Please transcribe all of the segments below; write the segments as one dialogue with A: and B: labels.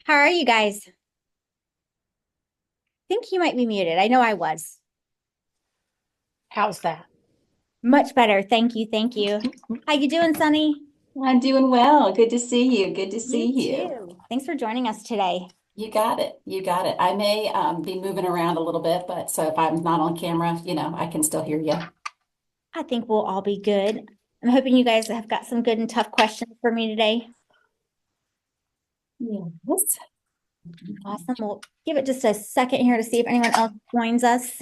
A: How are you guys? I think you might be muted. I know I was.
B: How's that?
A: Much better. Thank you. Thank you. How you doing, Sunny?
C: I'm doing well. Good to see you. Good to
A: You
C: see you.
A: too. Thanks for joining us today.
C: You got it. You got it. I may be moving around a little bit, but so if I'm not on camera, I can still hear you.
A: I think we'll all be good. I'm hoping you guys have got some good and tough questions for me today.
C: Yes.
A: Awesome. We'll give it just a second here to see if anyone else joins us.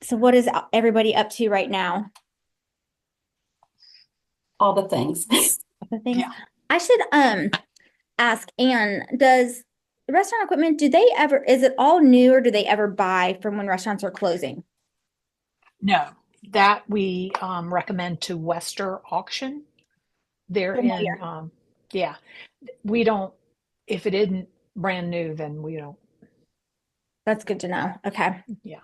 A: So what is everybody up to right now?
C: All the things.
A: The things
B: Yeah.
A: I should ask Anne, does the restaurant equipment, is it all new or do they ever buy from when restaurants are closing?
B: No, that we recommend to Wester Auction. They're in,
A: Familiar.
B: yeah, we don't, if it isn't brand new, then we don't,
A: That's good to know. Okay.
B: yeah.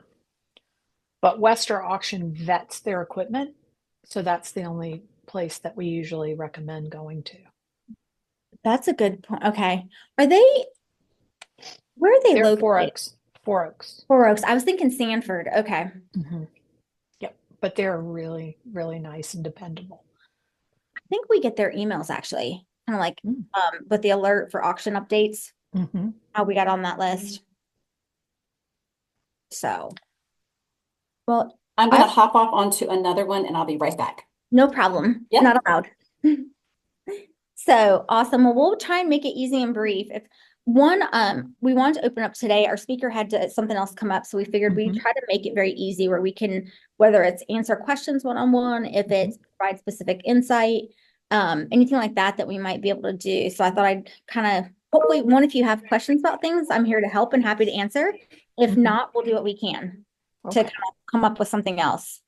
B: But Wester Auction vets their equipment. So that's the only place that we usually recommend going to.
A: That's a good point. Okay. Are they, where are they
B: They're Four
A: located?
B: Oaks, Four Oaks.
A: Four Oaks. I was thinking Sanford. Okay.
B: Hmm. Yep. But they're really, really nice and dependable.
A: I think we get their emails actually, kind of like with the alert for auction updates,
B: Mm-hmm.
A: how we got on that list. So, well,
C: I'm going
A: I
C: to hop off onto another one and I'll be right back.
A: no problem.
C: Yep.
A: Not allowed. So awesome. Well, we'll try and make it easy and brief. If one, we wanted to open up today, our speaker had something else come up, so we figured we
B: Mm-hmm.
A: try to make it very easy where we can, whether it's answer questions one-on-one, if
B: Mm-hmm.
A: it's provide specific insight, anything like that that we might be able to do. So I thought I'd kind of, hopefully, one, if you have questions about things, I'm here to help and happy to answer. If
B: Mm-hmm.
A: not, we'll do what we can to kind
B: Okay.
A: of come up with something else.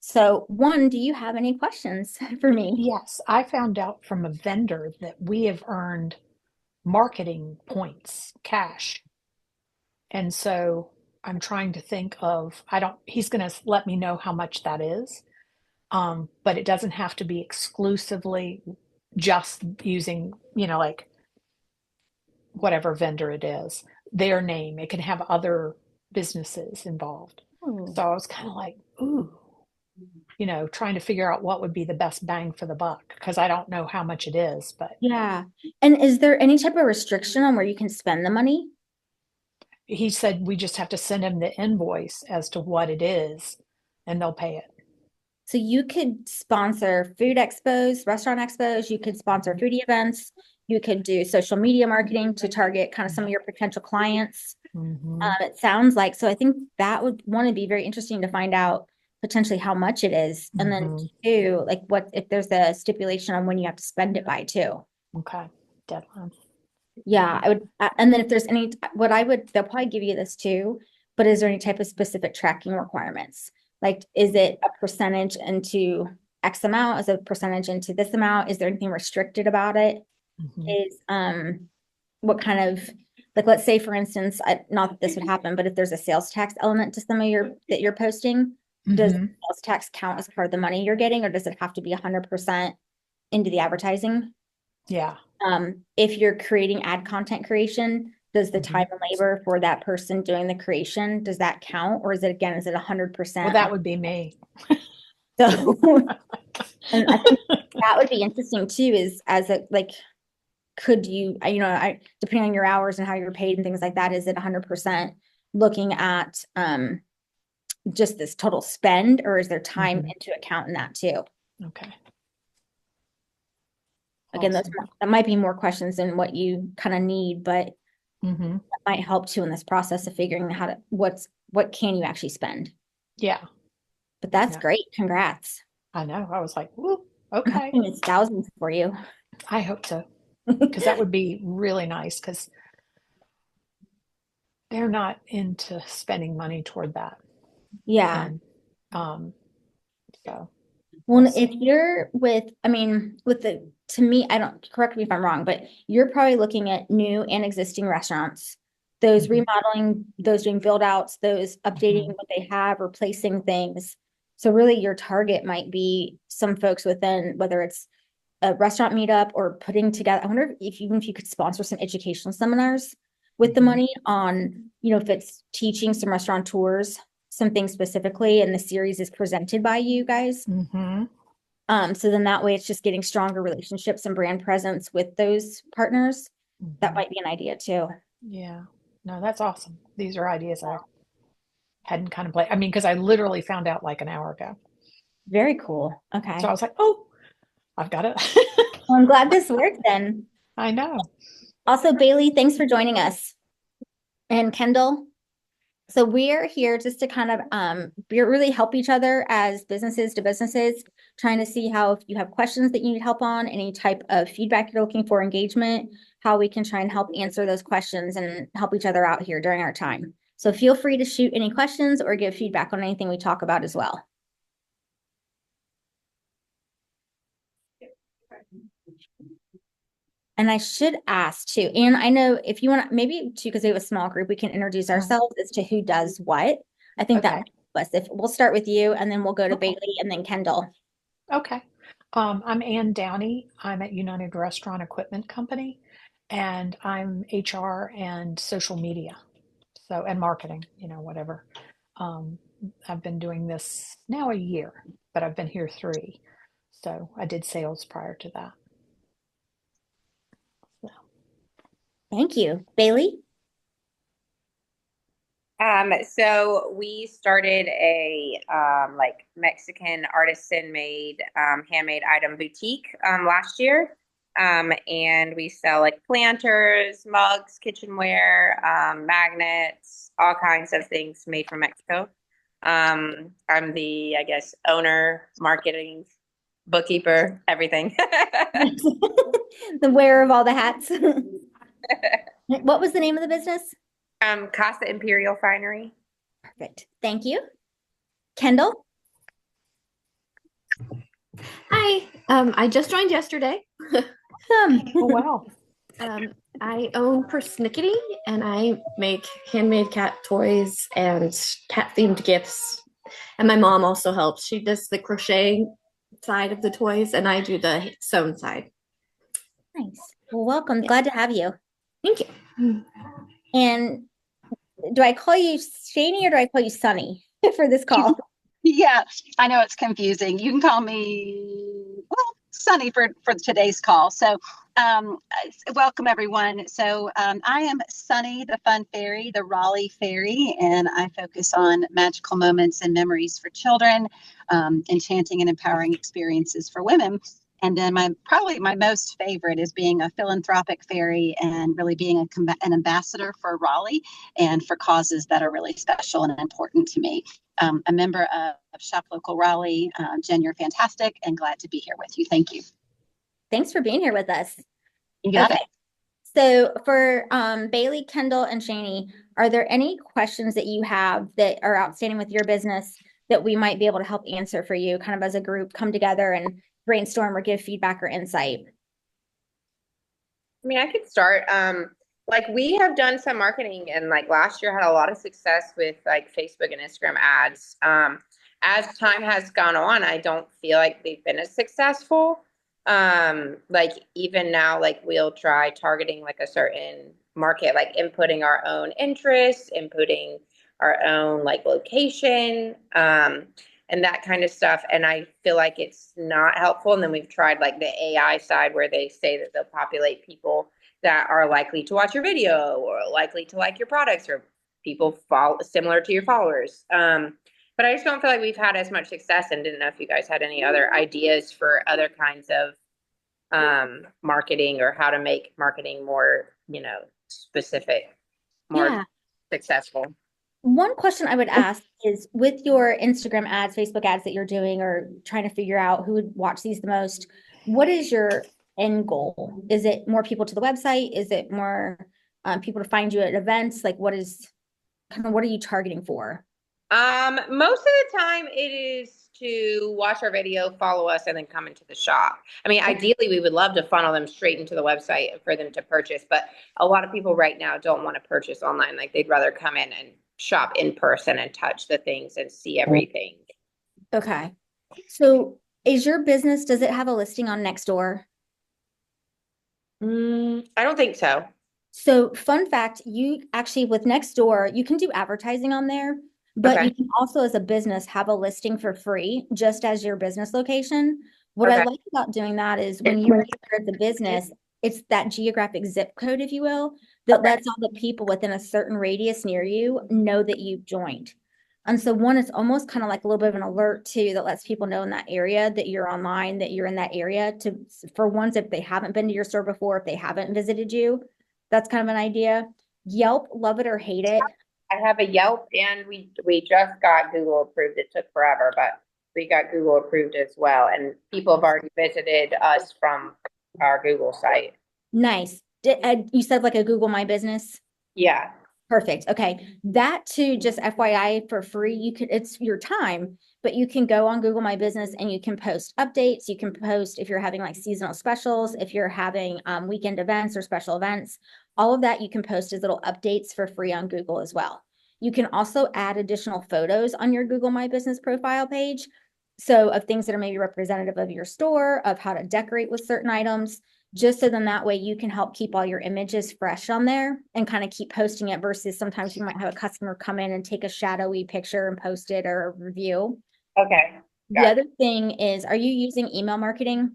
A: So one, do you have any questions for me?
B: Yes, I found out from a vendor that we have earned marketing points, cash. And so I'm trying to think of, I don't, he's going to let me know how much that is. But it doesn't have to be exclusively just using, like whatever vendor it is, their name. It can have other businesses involved.
A: Oh.
B: So I was kind of like, ooh, trying to figure out what would be the best bang for the buck because I don't know how much it is, but
A: Yeah. And is there any type of restriction on where you can spend the money?
B: he said we just have to send him the invoice as to what it is and they'll pay it.
A: So you could sponsor food expos, restaurant expos, you could sponsor
B: Mhm.
A: foodie events, you could do social media marketing to target kind of some of your potential clients.
B: Mhm.
A: It sounds like, so I think that would want to be very interesting to find out potentially how much it is. And then
B: Mhm.
A: two, like what if there's a stipulation on when you have to spend it by too.
B: Okay. Deadline.
A: Yeah, I would, and then if there's any, what I would, they'll probably give you this too, but is there any type of specific tracking requirements? Like, is it a percentage into X amount? Is it a percentage into this amount? Is there anything restricted about it?
B: Mhm.
A: Is, what kind of, like, let's say for instance, not that this would happen, but if there's a sales tax element to some of that you're posting, does
B: Mhm.
A: sales tax count as part of the money you're getting, or does it have to be 100% into the advertising?
B: Yeah.
A: If you're creating ad content creation, does the time
B: Mhm.
A: and labor for that person doing the creation, does that count? Or is it again, is it
B: Well,
A: 100%?
B: that would be me.
A: So, and I think that would be interesting too, is as a like, could you, depending on your hours and how you're paid and things like that, is it 100% looking at just this total spend, or is there time
B: Mhm.
A: into account in that too?
B: Okay.
A: Again,
B: Awesome.
A: that might be more questions than what you kind of need, but
B: Mhm.
A: that might help too in this process of figuring out what can you actually spend.
B: Yeah.
A: But that's
B: Yeah.
A: great. Congrats.
B: I know. I was like, "Woo,
A: I'm
B: okay."
A: hoping it's thousands for you.
B: I hope so. Because that would be really nice because they're not into spending money toward that.
A: Yeah.
B: And um, so we'll
A: Well, if
B: see.
A: you're with to me, I don't, correct me if I'm wrong, but you're probably looking at new and existing restaurants, those
B: Mhm.
A: remodeling, those doing build outs, those updating
B: Mhm.
A: what they have, replacing things. So really your target might be some folks within, whether it's a restaurant meetup or putting together, I wonder if even if you could sponsor some educational seminars with the money on, if it's teaching some restaurateurs something specifically and the series is presented by you guys.
B: Mm-hmm.
A: So then that way it's just getting stronger relationships and brand presence with those partners. That might be an idea too.
B: Yeah. No, that's awesome. These are ideas I hadn't contemplated. I mean, because I literally found out like an hour ago.
A: Very cool.
B: So I
A: Okay.
B: was like, oh, I've got it.
A: Well, I'm glad this worked then.
B: I know.
A: Also, Bailey, thanks for joining us. And Kendall. So we're here just to kind of really help each other as businesses to businesses, trying to see how if you have questions that you need help on, any type of feedback you're looking for, engagement, how we can try and help answer those questions and help each other out here during our time. So feel free to shoot any questions or give feedback on anything we talk about as well. And I should ask too, and I know if you want to, maybe too, because we have a small group, we can introduce ourselves as to who does what. I think that
B: Okay.
A: might help us. If we'll start with you and then we'll go to
B: Okay.
A: Bailey and then Kendall.
B: Okay. I'm Ann Downey. I'm at United Restaurant Equipment Company, and I'm HR and social media. So, and marketing, whatever. Um, I've been doing this now a year, but I've been here 3. So I did sales prior to that. So,
A: Thank you. Bailey?
D: So we started a like Mexican artisan made handmade item boutique last year. And we sell like planters, mugs, kitchenware, magnets, all kinds of things made from Mexico. I'm the, I guess, owner, marketing, bookkeeper, everything.
A: The wearer of all the hats. What was the name of the business?
D: Casa Imperial Finery.
A: Perfect. Thank you. Kendall?
E: Hi, I just joined yesterday.
A: Awesome.
B: oh, wow.
E: I own Persnickety and I make handmade cat toys and cat themed gifts. And my mom also helps. She does the crochet side of the toys and I do the sewn side.
A: Nice. Well, welcome. Glad to have you.
E: Thank you.
A: And do I call you Shani or do I call you Sunny for this call?
C: Yeah, I know it's confusing. You can call me, well, Sunny for today's call. So, welcome everyone. So, I am Sunny, the fun fairy, the Raleigh fairy, and I focus on magical moments and memories for children, enchanting and empowering experiences for women. And then probably my most favorite is being a philanthropic fairy and really being an ambassador for Raleigh and for causes that are really special and important to me. A member of Shop Local Raleigh. Jen, you're fantastic and glad to be here with you. Thank you.
A: Thanks for being here with us.
C: You got it.
A: So for Bailey, Kendall, and Shani, are there any questions that you have that are outstanding with your business that we might be able to help answer for you, kind of as a group, come together and brainstorm or give feedback or insight?
D: I mean, I could start. Like we have done some marketing and like last year had a lot of success with like Facebook and Instagram ads. As time has gone on, I don't feel like they've been as successful. Like even now, like we'll try targeting like a certain market, like inputting our own interests, inputting our own like location, and that kind of stuff. And I feel like it's not helpful. And then we've tried like the AI side where they say that they'll populate people that are likely to watch your video or likely to like your products or people follow similar to your followers. But I just don't feel like we've had as much success and didn't know if you guys had any other ideas for other kinds of marketing or how to make marketing more, specific, more successful.
A: One question I would ask is with your Instagram ads, Facebook ads that you're doing or trying to figure out who would watch these the most, what is your end goal? Is it more people to the website? Is it more people to find you at events? Like what are you targeting for?
D: Most of the time it is to watch our video, follow us, and then come into the shop. I mean, ideally we would love to funnel them straight into the website for them to purchase, but a lot of people right now don't want to purchase online. Like they'd rather come in and shop in person and touch the things and see everything.
A: Okay. So Is your business, does it have a listing on Nextdoor?
D: I don't think so.
A: So fun fact, you actually with Nextdoor, you can do advertising on there, but you
D: Okay.
A: can also as a business have a listing for free, just as your business location. What I
D: Okay.
A: like about doing that is when you register the business, it's that geographic zip code, if you will, that
D: Okay.
A: lets all the people within a certain radius near you know that you've joined. And so one, it's almost kind of like a little bit of an alert too, that lets people know in that area that you're online, that you're in that area to, for ones, if they haven't been to your store before, if they haven't visited you, that's kind of an idea. Yelp, love it or hate it.
D: I have a Yelp and we just got Google approved. It took forever, but we got Google approved as well. And people have already visited us from our Google site.
A: Nice. You said like a Google My Business?
D: Yeah.
A: Perfect. Okay. That too, just FYI for free, you could, it's your time, but you can go on Google My Business and you can post updates. You can post if you're having like seasonal specials, if you're having weekend events or special events, all of that you can post as little updates for free on Google as well. You can also add additional photos on your Google My Business profile page. So of things that are maybe representative of your store, of how to decorate with certain items, just so then that way you can help keep all your images fresh on there and kind of keep posting it versus sometimes you might have a customer come in and take a shadowy picture and post it or a review.
D: Okay.
A: The
D: Gotcha.
A: other thing is, are you using email marketing?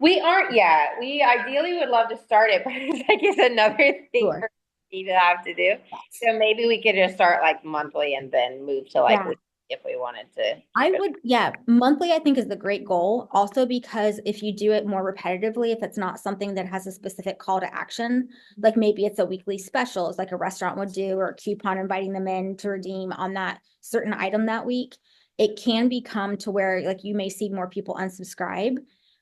D: We aren't yet. We ideally would love to start it, but it's like it's another thing
A: Sure.
D: for me to have to do. So maybe we could just start like monthly and then move to like
A: Yeah.
D: weekly if we wanted to
A: I
D: keep it.
A: would, yeah, monthly I think is the great goal. Also because if you do it more repetitively, if it's not something that has a specific call to action, like maybe it's a weekly specials like a restaurant would do, or a coupon inviting them in to redeem on that certain item that week, it can become to where like you may see more people unsubscribe.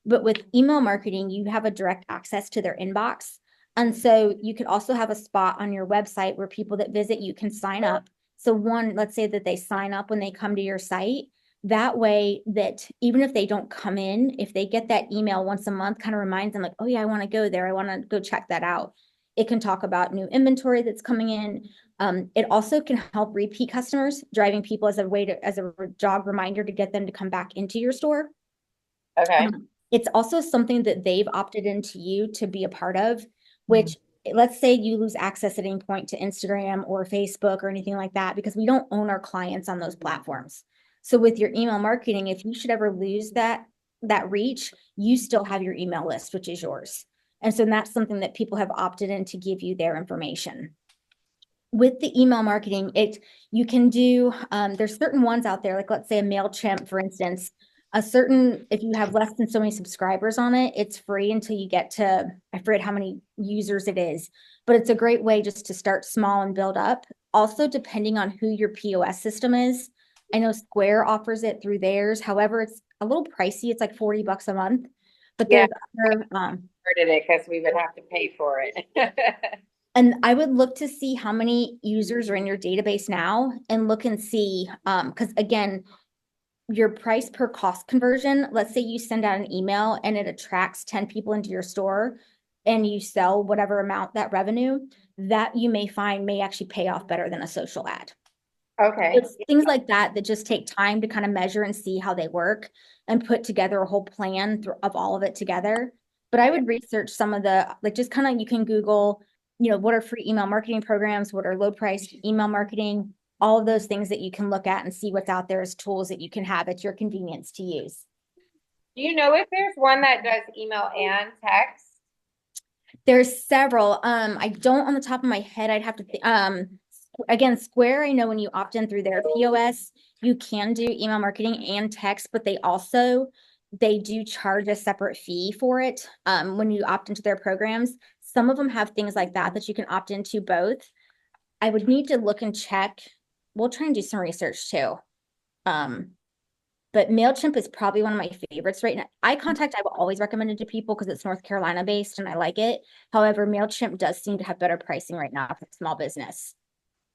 A: But with email marketing, you have a direct access to their inbox. And so you could also have a spot on your website where people that visit you can sign up. So one, let's say that they sign up when they come to your site. That way that even if they don't come in, if they get that email once a month, kind of reminds them like, oh yeah, I want to go there. I want to go check that out. It can talk about new inventory that's coming in. It also can help repeat customers, driving people as a way to, as a jog reminder to get them to come back into your store.
D: Okay.
A: It's also something that they've opted into you to be a part of, which let's say you lose access at any point to Instagram or Facebook or anything like that, because we don't own our clients on those platforms. So with your email marketing, if you should ever lose that reach, you still have your email list, which is yours. And so that's something that people have opted in to give you their information. With the email marketing, you can do there's certain ones out there, like let's say a MailChimp, for instance, a certain, if you have less than so many subscribers on it, it's free until you get to, I forget how many users it is, but it's a great way just to start small and build up. Also, depending on who your POS system is, I know Square offers it through theirs. However, it's a little pricey. It's like $40 a month, but
D: Yeah,
A: there's other,
D: started it because we would have to pay for it.
A: and I would look to see how many users are in your database now and look and see, because again, your price per cost conversion, let's say you send out an email and it attracts 10 people into your store and you sell whatever amount that revenue, that you may find may actually pay off better than a social ad.
D: Okay.
A: It's things like that that just take time to kind of measure and see how they work and put together a whole plan of all of it together. But I would research some of the, like just kind of, you can Google, what are free email marketing programs? What are low priced email marketing? All of those things that you can look at and see what's out there as tools that you can have at your convenience to use.
D: Do you know if there's one that does email and text?
A: There's several. I don't on the top of my head. I'd have to again, Square, I know when you opt in through their POS, you can do email marketing and text, but they do charge a separate fee for it. When you opt into their programs, some of them have things like that you can opt into both. I would need to look and check. We'll try and do some research too. But MailChimp is probably one of my favorites right now. iContact, I've always recommended to people because it's North Carolina based and I like it. However, MailChimp does seem to have better pricing right now for small business.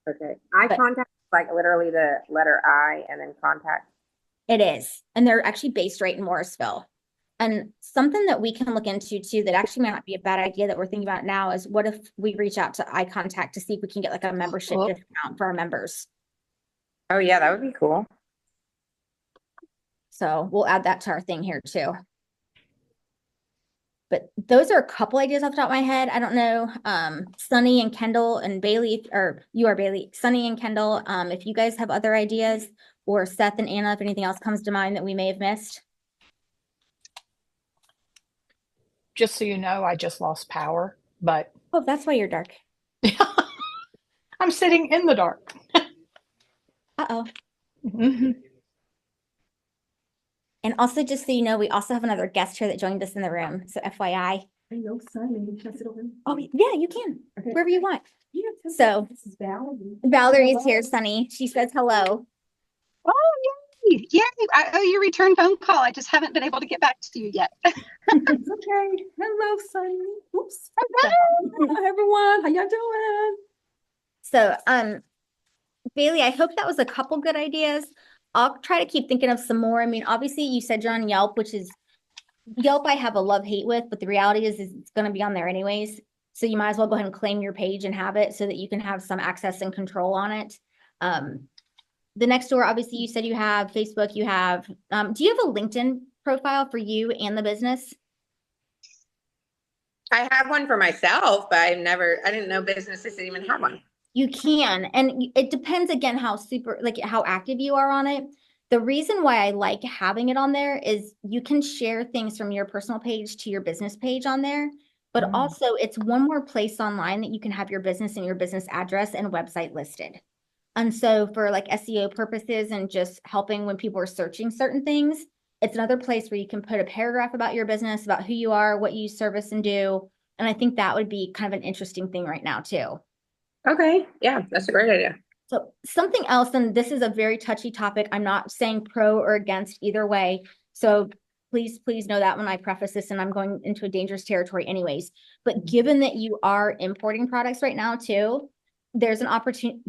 D: Okay. I
A: But
D: contact like literally the letter I and then contact.
A: it is. And they're actually based right in Morrisville. And something that we can look into too, that actually might not be a bad idea that we're thinking about now is what if we reach out to iContact to see if we can get like a membership discount for our members.
D: Oh yeah, that would be cool.
A: So we'll add that to our thing here too. But those are a couple ideas off the top of my head. I don't know. Sunny and Kendall and Bailey, or you are Bailey, Sunny and Kendall. If you guys have other ideas, or Seth and Anna, if anything else comes to mind that we may have missed.
B: Just so you know, I just lost power, but
A: Oh, that's why you're dark.
B: I'm sitting in the dark.
A: Uh-oh.
B: Mm-hmm.
A: And also, just so you know, we also have another guest here that joined us in the room. So FYI.
F: I know Simon. Can I sit over here?
A: Oh, yeah, you can.
F: Okay.
A: Wherever you want.
F: Yeah,
A: So
F: this is Valerie.
A: Valerie is here, Sunny. She says hello.
C: Oh, yay! Yay! I owe you a return phone call. I just haven't been able to get back to you yet.
F: It's okay. Hello, Sunny. Oops.
C: Hello.
F: Hi, everyone. How y'all doing?
A: So, Bailey, I hope that was a couple good ideas. I'll try to keep thinking of some more. I mean, obviously you said you're on Yelp, which is Yelp I have a love-hate with, but the reality is it's going to be on there anyways. So you might as well go ahead and claim your page and have it so that you can have some access and control on it. The next door, obviously you said you have Facebook, you have, do you have a LinkedIn profile for you and the business?
D: I have one for myself, but I didn't know businesses even have one.
A: You can, and it depends again how how active you are on it. The reason why I like having it on there is you can share things from your personal page to your business page on there, but also it's one more place online that you can have your business and your business address and website listed. And so for like SEO purposes and just helping when people are searching certain things, it's another place where you can put a paragraph about your business, about who you are, what you service and do. And I think that would be kind of an interesting thing right now too.
D: Okay. Yeah, that's a great idea.
A: So something else, and this is a very touchy topic. I'm not saying pro or against either way. So please know that when I preface this, and I'm going into a dangerous territory anyways. But given that you are importing products right now too, there's an opportunity,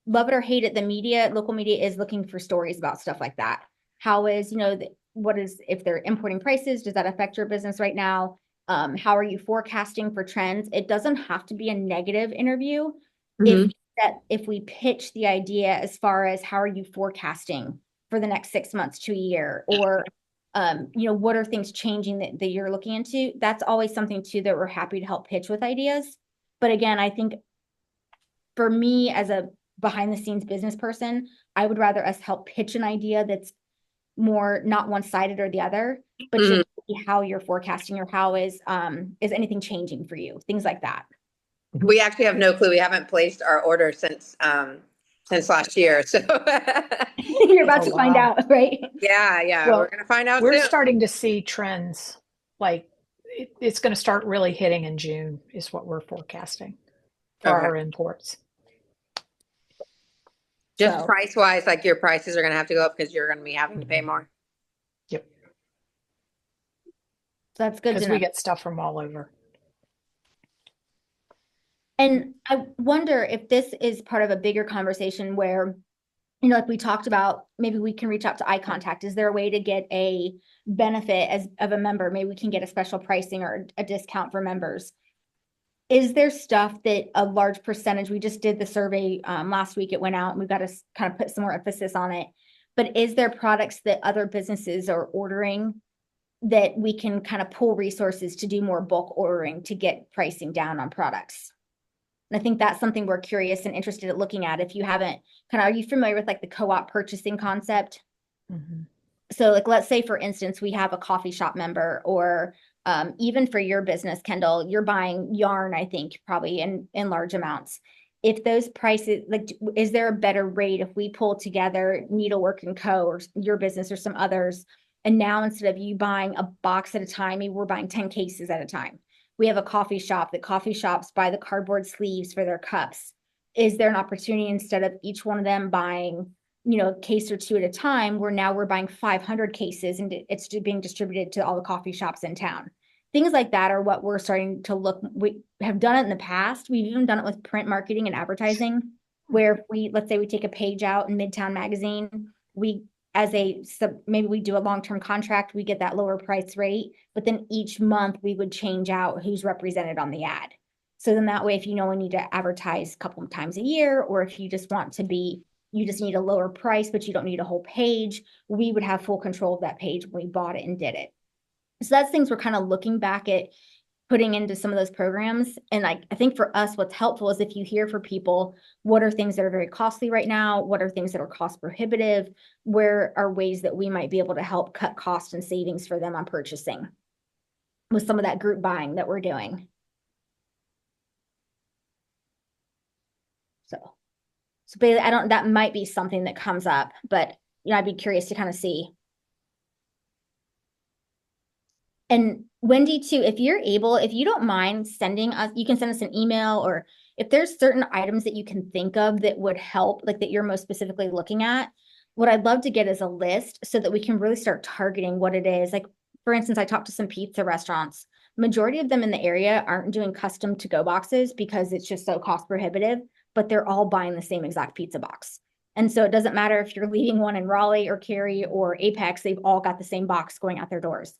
A: love it or hate it, the media, local media is looking for stories about stuff like that. How is, if they're importing prices, does that affect your business right now? How are you forecasting for trends? It doesn't have to be a negative interview. If we pitch the idea as far as how are you forecasting for the next 6 months to a year, or what are things changing that you're looking into, that's always something too that we're happy to help pitch with ideas. But again, I think for me as a behind the scenes business person, I would rather us help pitch an idea that's more not one-sided or the other, but just how you're forecasting, or how is anything changing for you, things like that.
D: We actually have no clue. We haven't placed our order since last year. So
A: you're about to find out, right?
D: Yeah.
B: Well,
D: we're going to find out
B: We're
D: soon.
B: starting to see trends, like it's going to start really hitting in June is what we're forecasting for our imports.
D: Just price wise, like your prices are going to have to go up because you're going to be having to pay more.
B: Yep.
A: So that's good to
B: Because
A: know.
B: we get stuff from all over.
A: And I wonder if this is part of a bigger conversation where, like we talked about, maybe we can reach out to eye contact. Is there a way to get a benefit as of a member? Maybe we can get a special pricing or a discount for members. Is there stuff that a large percentage, we just did the survey last week, it went out and we've got to kind of put some more emphasis on it. But is there products that other businesses are ordering that we can kind of pull resources to do more bulk ordering to get pricing down on products? And I think that's something we're curious and interested in looking at. If you haven't, are you familiar with like the co-op purchasing concept? So like, let's say for instance, we have a coffee shop member, or even for your business, Kendall, you're buying yarn, I think probably in large amounts. If those prices, like, is there a better rate if we pull together Needlework and Co. or your business or some others? And now instead of you buying a box at a time, maybe we're buying 10 cases at a time. We have a coffee shop that coffee shops buy the cardboard sleeves for their cups. Is there an opportunity instead of each one of them buying, a case or two at a time, where now we're buying 500 cases and it's being distributed to all the coffee shops in town? Things like that are what we're starting to look. We have done it in the past. We've even done it with print marketing and advertising, where let's say we take a page out in Midtown Magazine, maybe we do a long-term contract, we get that lower price rate, but then each month we would change out who's represented on the ad. So then that way, if we need to advertise a couple of times a year, or if you just want to be you just need a lower price, but you don't need a whole page. We would have full control of that page when we bought it and did it. So that's things we're kind of looking back at putting into some of those programs. And I think for us, what's helpful is if you hear from people, what are things that are very costly right now? What are things that are cost prohibitive? Where are ways that we might be able to help cut cost and savings for them on purchasing with some of that group buying that we're doing? So basically, that might be something that comes up, but I'd be curious to kind of see. And Wendy too, if you don't mind sending us, you can send us an email, or if there's certain items that you can think of that would help, like that you're most specifically looking at, what I'd love to get is a list so that we can really start targeting what it is. Like, for instance, I talked to some pizza restaurants. Majority of them in the area aren't doing custom to-go boxes because it's just so cost prohibitive, but they're all buying the same exact pizza box. And so it doesn't matter if you're leaving one in Raleigh or Cary or Apex, they've all got the same box going out their doors.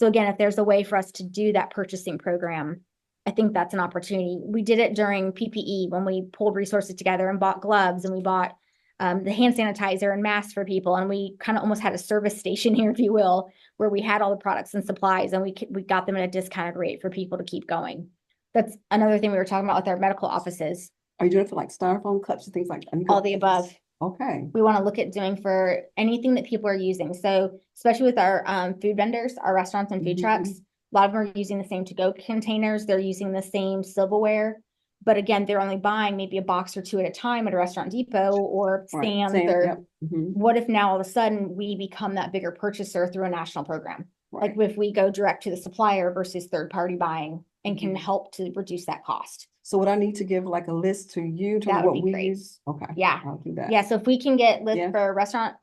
A: So again, if there's a way for us to do that purchasing program, I think that's an opportunity. We did it during PPE when we pulled resources together and bought gloves, and we bought the hand sanitizer and masks for people. And we kind of almost had a service station here, if you will, where we had all the products and supplies, and we got them at a discounted rate for people to keep going. That's another thing we were talking about with our medical offices.
F: Are you doing it for like styrofoam cups and things like that?
A: All the above.
F: Okay.
A: We want to look at doing for anything that people are using. So especially with our food vendors, our restaurants and food trucks, a lot of them are using the same to-go containers. They're using the same silverware. But again, they're only buying maybe a box or two at a time at a Restaurant Depot or Sam's. What if now all of a sudden we become that bigger purchaser through a national program? Like if we go direct to the supplier versus third-party buying and can help to reduce that cost.
F: So would I need to give like a list to you to
A: That would
F: what
A: be
F: we
A: great.
F: use? Okay.
A: Yeah.
F: I'll do that.
A: Yeah. So if we can get lists
F: Yeah.
A: for restaurant,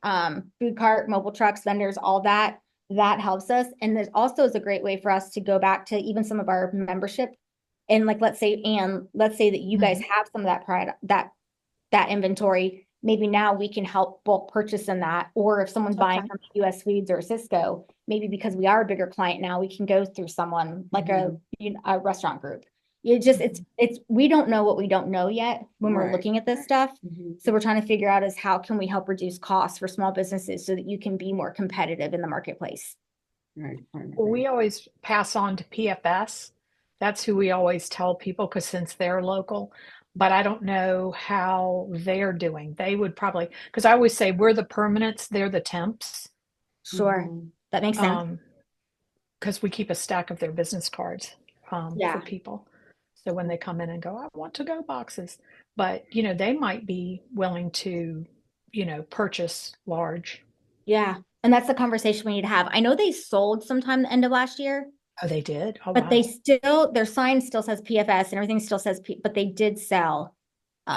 A: food cart, mobile trucks, vendors, all that, that helps us. And there's also is a great way for us to go back to even some of our membership. And like, let's say that you guys have some of that product, that inventory. Maybe now we can help bulk purchase in that. Or if someone's buying from US Foods or Cisco, maybe because we are a bigger client now, we can go through someone like a restaurant group. We don't know what we don't know yet when we're looking at this stuff. So we're trying to figure out is how can we help reduce costs for small businesses so that you can be more competitive in the marketplace.
F: Right.
B: Well, we always pass on to PFS. That's who we always tell people because since they're local, but I don't know how they're doing. They would probably, because I always say we're the permanents, they're the temps.
A: Sure. That makes sense.
B: Because we keep a stack of their business cards for people. So when they come in and go, I want to go boxes, but they might be willing to, purchase large.
A: Yeah. And that's the conversation we need to have. I know they sold sometime the end of last year.
B: Oh, they did? Oh,
A: but
B: wow.
A: their sign still says PFS and everything still says, but they did sell.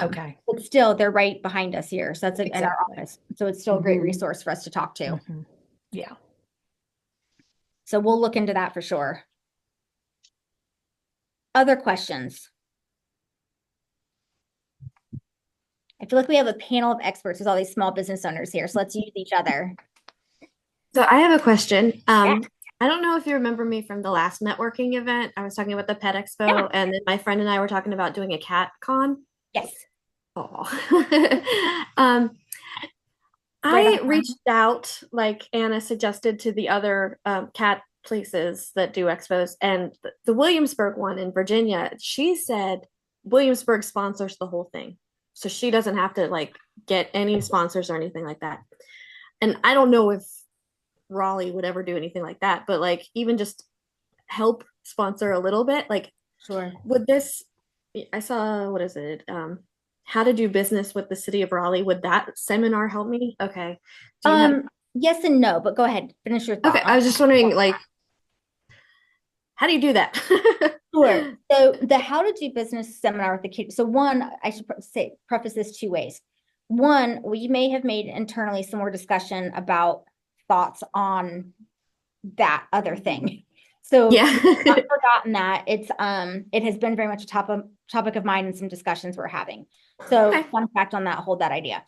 B: Okay.
A: But still, they're right behind us here. So that's in our office. So it's still a great resource for us to talk to.
B: Yeah.
A: So we'll look into that for sure. Other questions? I feel like we have a panel of experts with all these small business owners here. So let's use each other.
E: So I have a question. I don't know if you remember me from the last networking event. I was talking about the Pet Expo, and then my friend and I were talking about doing a cat con.
A: Yes.
E: Oh. I reached out, like Anna suggested, to the other cat places that do expos, and the Williamsburg one in Virginia, she said Williamsburg sponsors the whole thing. So she doesn't have to like get any sponsors or anything like that. And I don't know if Raleigh would ever do anything like that, but like even just help sponsor a little bit, like
A: sure.
E: Would this, I saw, what is it? How to do business with the city of Raleigh. Would that seminar help me? Okay.
A: Yes and no, but go ahead. Finish your thought.
E: Okay. I was just wondering, like, how do you do that?
A: Sure. So the how to do business seminar with the kids. So one, I should preface this two ways. One, we may have made internally some more discussion about thoughts on that other thing. So
E: yeah,
A: I've not forgotten that it has been very much a topic of mind and some discussions we're having. So fun fact on that, hold that idea.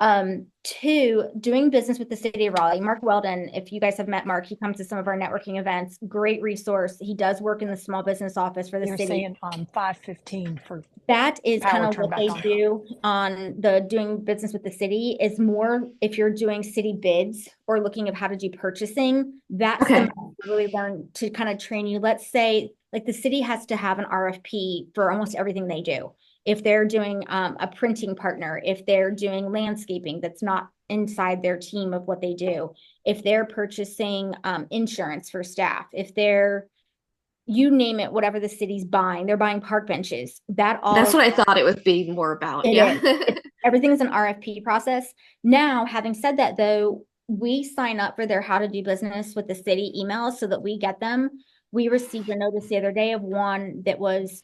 A: Two, doing business with the city of Raleigh. Mark Weldon, if you guys have met Mark, he comes to some of our networking events. Great resource. He does work in the small business office for the
B: You're
A: city.
B: saying 515 for
A: That is kind
B: power
A: of
B: turn
A: what
B: back
A: they
B: on.
A: do on the doing business with the city is more if you're doing city bids or looking at how to do purchasing, that's
E: Okay.
A: the really learn to kind of train you. Let's say like the city has to have an RFP for almost everything they do. If they're doing a printing partner, if they're doing landscaping that's not inside their team of what they do, if they're purchasing insurance for staff, if they're you name it, whatever the city's buying, they're buying park benches. That all
E: That's what I thought it would be more about.
A: it
E: Yeah.
A: is. Everything is an RFP process. Now, having said that, though, we sign up for their how to do business with the city emails so that we get them. We received a notice the other day of one that was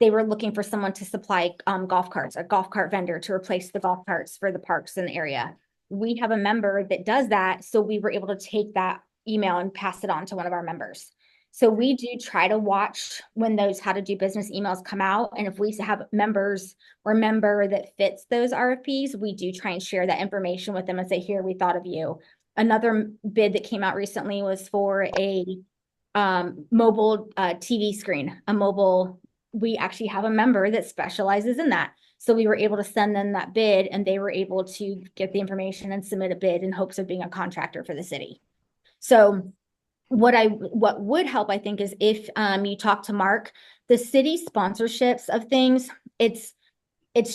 A: they were looking for someone to supply golf carts, a golf cart vendor to replace the golf carts for the parks in the area. We have a member that does that, so we were able to take that email and pass it on to one of our members. So we do try to watch when those how to do business emails come out, and if we have members or member that fits those RFPs, we do try and share that information with them and say, here, we thought of you. Another bid that came out recently was for a mobile TV screen, we actually have a member that specializes in that. So we were able to send them that bid and they were able to get the information and submit a bid in hopes of being a contractor for the city. So what would help, I think, is if you talk to Mark, the city sponsorships of things, it's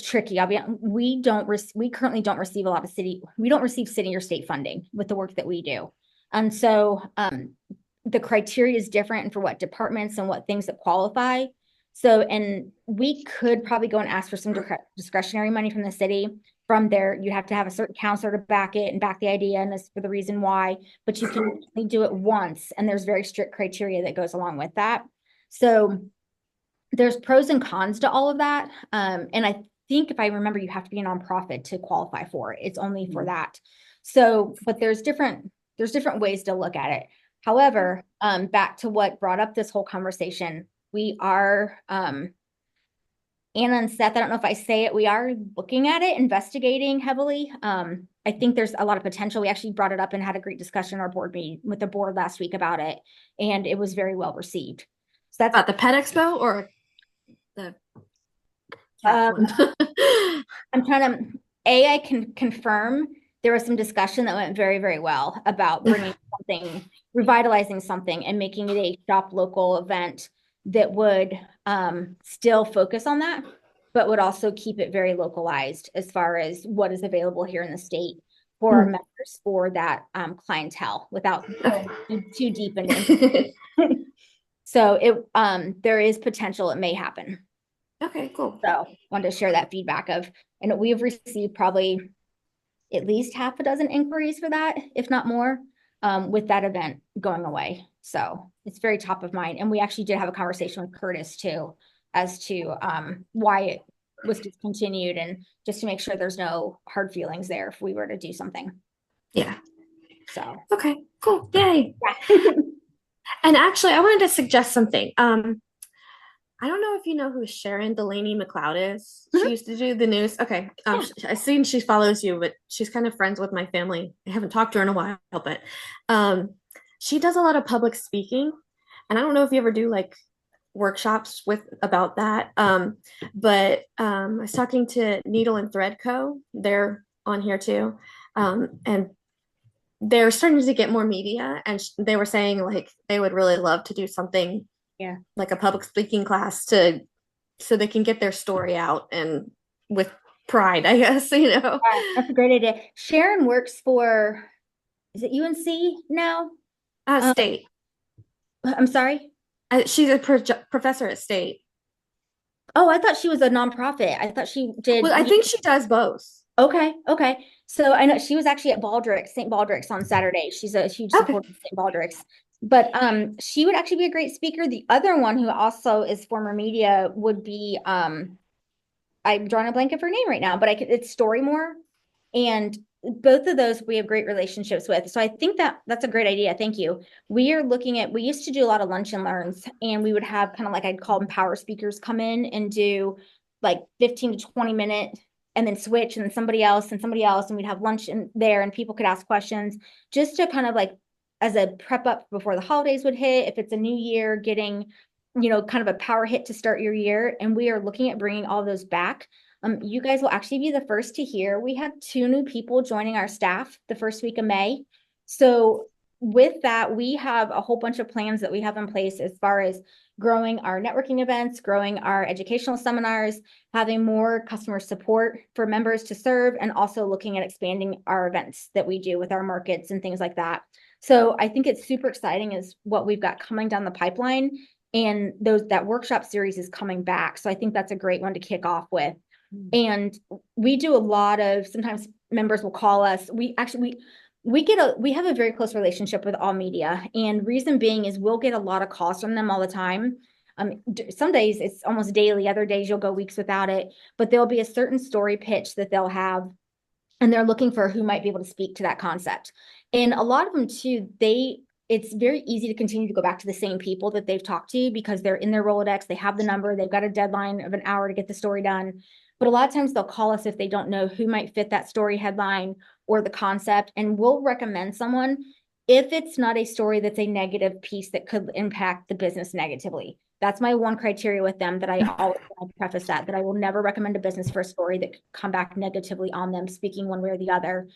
A: tricky. We currently don't receive a lot of we don't receive city or state funding with the work that we do. And so the criteria is different for what departments and what things that qualify. So, and we could probably go and ask for some discretionary money from the city. From there, you have to have a certain counselor to back it and back the idea, and this for the reason why, but you can only do it once, and there's very strict criteria that goes along with that. So there's pros and cons to all of that. And I think if I remember, you have to be a nonprofit to qualify for it. It's only for that. So, but there's different ways to look at it. However, back to what brought up this whole conversation, we are, Anna and Seth, I don't know if I say it, we are looking at it, investigating heavily. I think there's a lot of potential. We actually brought it up and had a great discussion in our board meeting with the board last week about it, and it was very well received. So that's
E: About the Pet Expo or the
A: I'm trying to, I can confirm there was some discussion that went very, very well about bringing something, revitalizing something and making it a shop local event that would still focus on that, but would also keep it very localized as far as what is available here in the state for our members for that clientele without going too deep into it. So there is potential it may happen.
E: Okay, cool.
A: So wanted to share that feedback and we have received probably at least half a dozen inquiries for that, if not more, with that event going away. So it's very top of mind. And we actually did have a conversation with Curtis too, as to why it was discontinued and just to make sure there's no hard feelings there if we were to do something.
E: Yeah.
A: So.
E: Okay, cool. Yay.
A: Yeah.
E: And actually, I wanted to suggest something. I don't know if you know who Sharon Delaney McLeod is. She used to do the news. Okay. I've seen she follows you, but she's kind of friends with my family. I haven't talked to her in a while, but she does a lot of public speaking. And I don't know if you ever do like workshops about that. But I was talking to Needle and Thread Co. They're on here too. And they're starting to get more media, and they were saying like they would really love to do something like a public speaking class so they can get their story out and with pride, I guess,
A: Yeah, that's a great idea. Sharon works for, is it UNC now?
E: State.
A: I'm sorry?
E: She's a professor at State.
A: Oh, I thought she was a nonprofit. I thought she did.
E: Well, I think she does both.
A: Okay. So I know she was actually at St. Baldrick's on Saturday. She's a huge supporter of St. Baldrick's. But she would actually be a great speaker. The other one who also is former media would be I'm drawing a blank of her name right now, but it's Storymore. And both of those we have great relationships with. So I think that's a great idea. Thank you. We used to do a lot of lunch and learns, and we would have kind of like I'd call them power speakers come in and do like 15 to 20 minute and then switch and then somebody else and somebody else, and we'd have lunch in there and people could ask questions just to kind of like as a prep up before the holidays would hit. If it's a new year, getting, kind of a power hit to start your year. And we are looking at bringing all those back. You guys will actually be the first to hear. We have 2 new people joining our staff the first week of May. So with that, we have a whole bunch of plans that we have in place as far as growing our networking events, growing our educational seminars, having more customer support for members to serve, and also looking at expanding our events that we do with our markets and things like that. So I think it's super exciting is what we've got coming down the pipeline, and that workshop series is coming back. So I think that's a great one to kick off with. And we do a lot of, sometimes members will call us. We have a very close relationship with all media, and reason being is we'll get a lot of calls from them all the time. Some days it's almost daily, other days you'll go weeks without it, but there'll be a certain story pitch that they'll have, and they're looking for who might be able to speak to that concept. And a lot of them too, it's very easy to continue to go back to the same people that they've talked to because they're in their Rolodex, they have the number, they've got a deadline of an hour to get the story done. But a lot of times they'll call us if they don't know who might fit that story headline or the concept, and we'll recommend someone if it's not a story that's a negative piece that could impact the business negatively. That's my one criteria with them, that I always preface that I will never recommend a business for a story that could come back negatively on them, speaking one way or the other.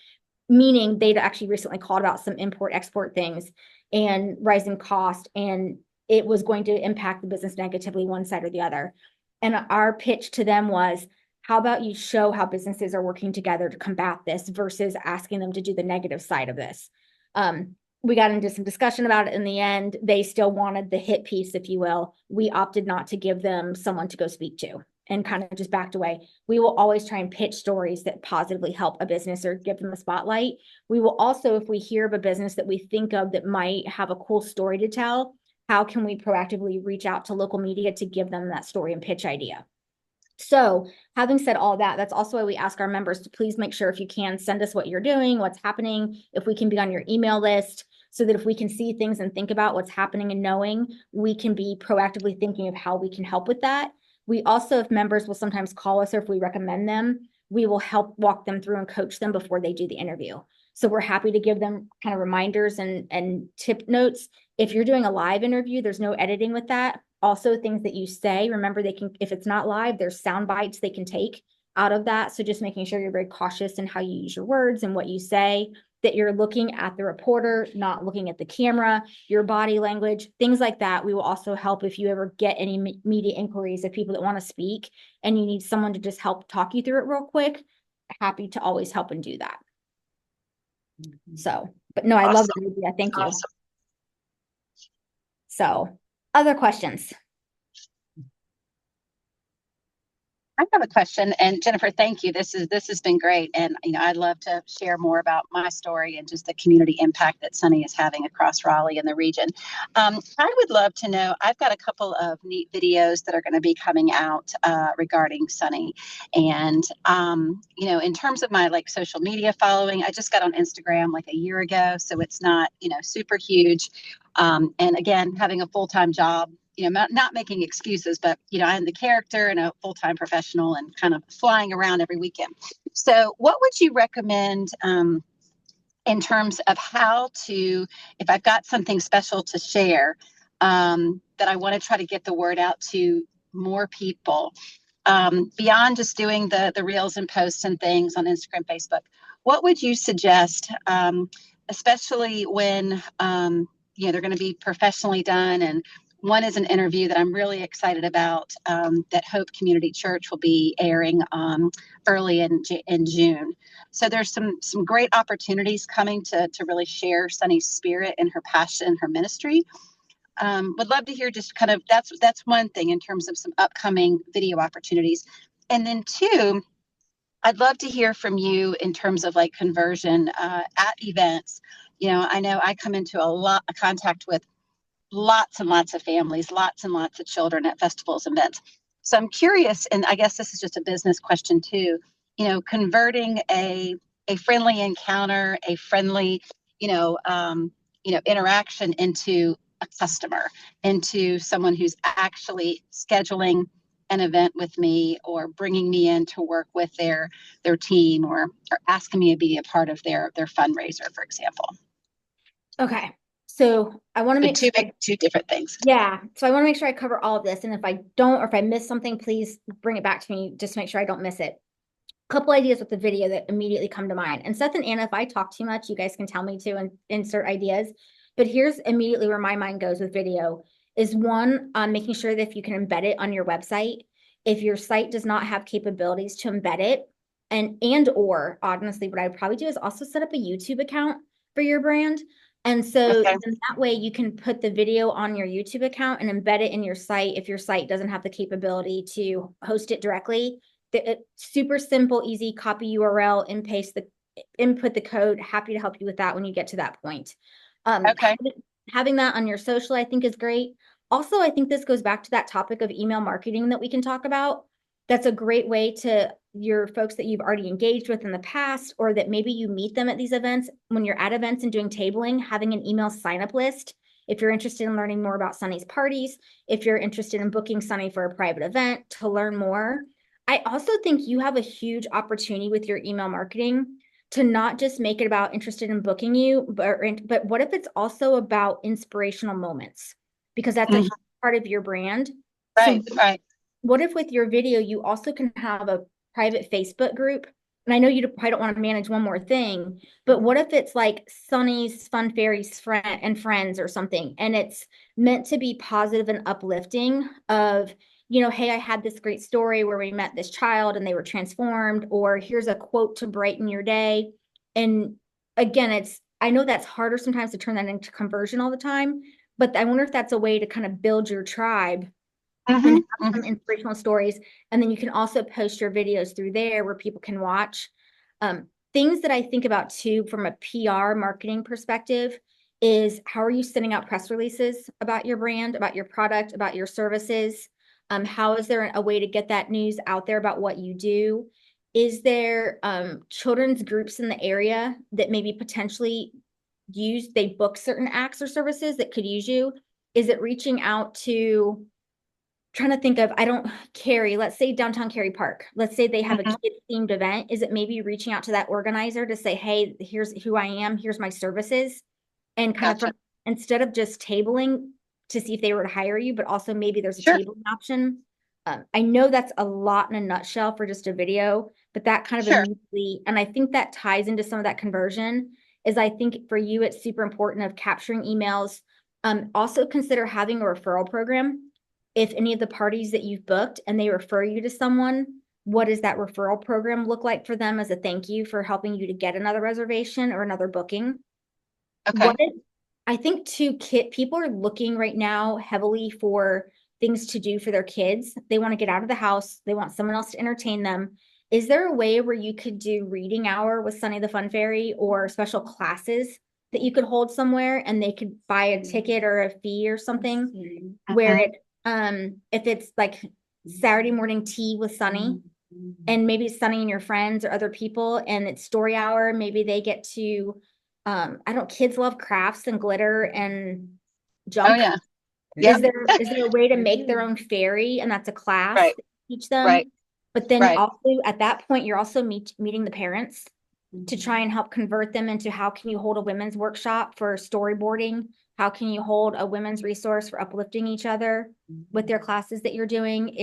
A: Meaning they'd actually recently called about some import export things and rising cost, and it was going to impact the business negatively one side or the other. And our pitch to them was, how about you show how businesses are working together to combat this versus asking them to do the negative side of this. We got into some discussion about it in the end. They still wanted the hit piece, if you will. We opted not to give them someone to go speak to and kind of just backed away. We will always try and pitch stories that positively help a business or give them a spotlight. We will also, if we hear of a business that we think of that might have a cool story to tell, how can we proactively reach out to local media to give them that story and pitch idea? So having said all that, that's also why we ask our members to please make sure, if you can, send us what you're doing, what's happening, if we can be on your email list, so that if we can see things and think about what's happening and knowing, we can be proactively thinking of how we can help with that. We also, if members will sometimes call us or if we recommend them, we will help walk them through and coach them before they do the interview. So we're happy to give them kind of reminders and tip notes. If you're doing a live interview, there's no editing with that. Also, things that you say, remember, they can, if it's not live, there's sound bites they can take out of that. So just making sure you're very cautious in how you use your words and what you say, that you're looking at the reporter, not looking at the camera, your body language, things like that. We will also help if you ever get any media inquiries of people that want to speak and you need someone to just help talk you through it real quick. Happy to always help and do that. So, but no, I love the idea. Thank you.
C: Awesome.
A: So, other questions?
C: I have a question, and Jennifer, thank you. This has been great, and I'd love to share more about my story and just the community impact that Sunny is having across Raleigh and the region. I would love to know. I've got a couple of neat videos that are going to be coming out regarding Sunny, and in terms of my social media following, I just got on Instagram like a year ago, so it's not super huge. And again, having a full-time job. Not making excuses, but, I am the character and a full-time professional and kind of flying around every weekend. So what would you recommend in terms of how to, if I've got something special to share, that I want to try to get the word out to more people, beyond just doing the reels and posts and things on Instagram, Facebook, what would you suggest, especially when, they're going to be professionally done, and one is an interview that I'm really excited about, that Hope Community Church will be airing early in June. So there's some great opportunities coming to really share Sunny's spirit and her passion and her ministry. Would love to hear just kind of, that's one thing in terms of some upcoming video opportunities. And then two, I'd love to hear from you in terms of conversion at events. I know I come into a lot of contact with lots and lots of families, lots and lots of children at festivals and events. So I'm curious, and I guess this is just a business question too, converting a friendly encounter, a friendly, interaction into a customer, into someone who's actually scheduling an event with me, or bringing me in to work with their team, or asking me to be a part of their fundraiser, for example.
A: Okay. So I want to make sure,
C: Two different things.
A: yeah. So I want to make sure I cover all of this. And if I don't, or if I miss something, please bring it back to me just to make sure I don't miss it. Couple ideas with the video that immediately come to mind. And Seth and Anna, if I talk too much, you guys can tell me to and insert ideas. But here's immediately where my mind goes with video is one, making sure that if you can embed it on your website, if your site does not have capabilities to embed it, or honestly, what I would probably do is also set up a YouTube account for your brand. And so
C: Okay.
A: then that way you can put the video on your YouTube account and embed it in your site if your site doesn't have the capability to host it directly. Super simple, easy, copy URL and paste input the code. Happy to help you with that when you get to that point.
C: Okay.
A: Having that on your social, I think, is great. Also, I think this goes back to that topic of email marketing that we can talk about. That's a great way to your folks that you've already engaged with in the past, or that maybe you meet them at these events. When you're at events and doing tabling, having an email sign-up list. If you're interested in learning more about Sunny's parties, if you're interested in booking Sunny for a private event to learn more. I also think you have a huge opportunity with your email marketing to not just make it about interested in booking you, but what if it's also about inspirational moments? Because that's a huge part of your brand.
C: Right,
A: So
C: right.
A: what if with your video, you also can have a private Facebook group? And I know you probably don't want to manage one more thing, but what if it's like Sunny's Fun Fairies and Friends or something, and it's meant to be positive and uplifting of, hey, I had this great story where we met this child and they were transformed, or here's a quote to brighten your day. And again, I know that's harder sometimes to turn that into conversion all the time, but I wonder if that's a way to kind of build your tribe and have some inspirational stories. And then you can also post your videos through there where people can watch. Things that I think about too, from a PR marketing perspective, is how are you sending out press releases about your brand, about your product, about your services? How is there a way to get that news out there about what you do? Is there children's groups in the area that maybe potentially they book certain acts or services that could use you? Is it reaching out to, trying to think of, let's say downtown Cary Park. Let's say they have a kid themed event. Is it maybe reaching out to that organizer to say, hey, here's who I am, here's my services, and kind of instead of just tabling to see if they were to hire you, but also maybe there's a tabling option. I know that's a lot in a nutshell for just a video, but that kind of immediately, and I think that ties into some of that conversion, is I think for you, it's super important of capturing emails. Also consider having a referral program. If any of the parties that you've booked and they refer you to someone, what does that referral program look like for them as a thank you for helping you to get another reservation or another booking?
C: Okay.
A: I think too, people are looking right now heavily for things to do for their kids. They want to get out of the house. They want someone else to entertain them. Is there a way where you could do reading hour with Sunny the Fun Fairy, or special classes that you could hold somewhere and they could buy a ticket or a fee or something where if it's like Saturday morning tea with Sunny, and maybe Sunny and your friends or other people, and it's story hour, maybe they get to, kids love crafts and glitter and junk.
C: Oh yeah. Yeah.
A: Is there a way to make their own fairy, and that's a class
C: Right.
A: to teach them?
C: Right.
A: But then also at that point, you're also meeting the parents to try and help convert them into, how can you hold a women's workshop for storyboarding? How can you hold a women's resource for uplifting each other with their classes that you're doing?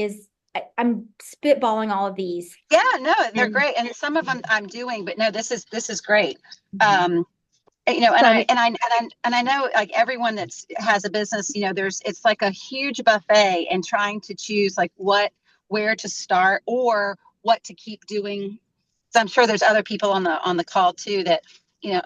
A: I'm spitballing all of these.
C: Yeah, no, they're great. And some of them I'm doing, but no, this is great. And I know, like, everyone has a business, it's like a huge buffet, and trying to choose like where to start or what to keep doing. So I'm sure there's other people on the call too that,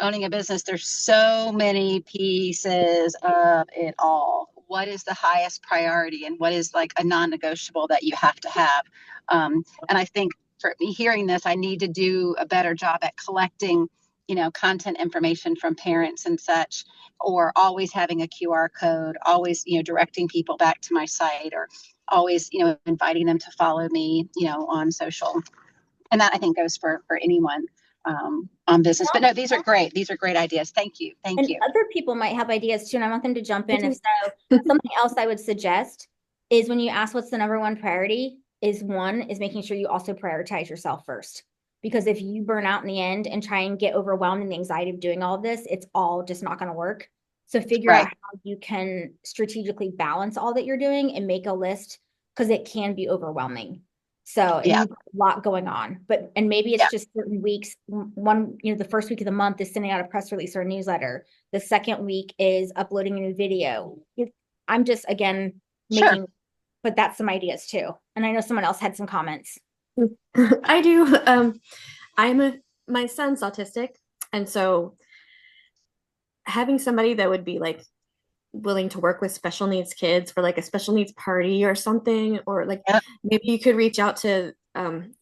C: owning a business, there's so many pieces of it all. What is the highest priority, and what is like a non-negotiable that you have to have? And I think for me hearing this, I need to do a better job at collecting, content information from parents and such, or always having a QR code, always, directing people back to my site, or always, inviting them to follow me, on social. And that, I think, goes for anyone on business. But no, these are great. These are great ideas. Thank you. Thank you.
A: Other people might have ideas too, and I want them to jump in. If so, something else I would suggest is, when you ask what's the number one priority, is making sure you also prioritize yourself first. Because if you burn out in the end and try and get overwhelmed in the anxiety of doing all of this, it's all just not going to work. So figure out how you can strategically balance all that you're doing and make a list, because it can be overwhelming. So, and you've got a lot going on, and maybe it's just certain weeks. One, the first week of the month is sending out a press release or a newsletter. The second week is uploading a new video. I'm just, again, but that's some ideas too. And I know someone else had some comments.
E: I do. My son's autistic. And so having somebody that would be like willing to work with special needs kids for like a special needs party or something, or like maybe you could reach out to,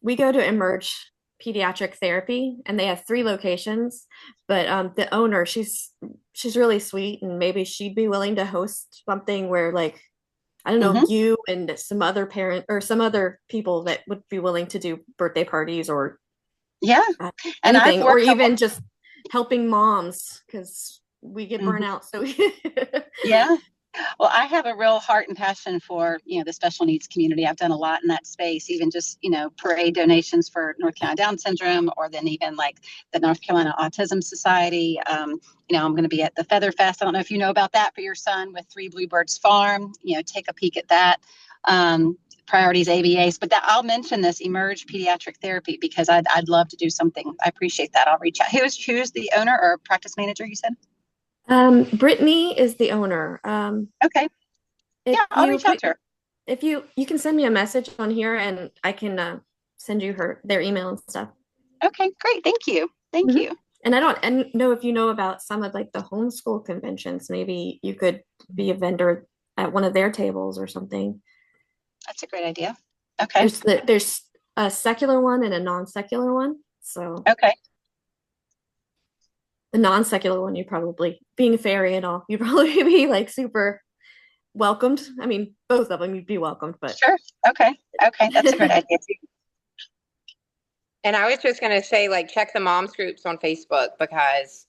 E: we go to Emerge Pediatric Therapy, and they have 3 locations, but the owner, she's really sweet, and maybe she'd be willing to host something where, like, I don't know, you and some other parent or some other people that would be willing to do birthday parties or anything, or even just helping moms, because we get burnt out. So
C: Well, I have a real heart and passion for, the special needs community. I've done a lot in that space, even just, parade donations for North Carolina Down syndrome, or then even like the North Carolina Autism Society. I'm going to be at the Feather Fest. I don't know if you know about that for your son with Three Bluebirds Farm. Take a peek at that. Priorities ABAs, but I'll mention this Emerge Pediatric Therapy because I'd love to do something. I appreciate that. I'll reach out. Who's the owner or practice manager, you said?
E: Brittany is the owner.
C: Okay. Yeah, I'll reach out to her.
E: If you can send me a message on here, and I can send you their email and stuff.
C: Okay, great. Thank you. Thank you.
E: And I don't know if you know about some of like the homeschool conventions. Maybe you could be a vendor at one of their tables or something.
C: That's a great idea. Okay.
E: There's a secular one and a non-secular one. So
C: okay.
E: The non-secular one, you probably, being a fairy and all, you'd probably be like super welcomed. I mean, both of them you'd be welcomed, but
C: sure. Okay. That's a great idea too.
D: And I was just going to say, like, check the moms groups on Facebook, because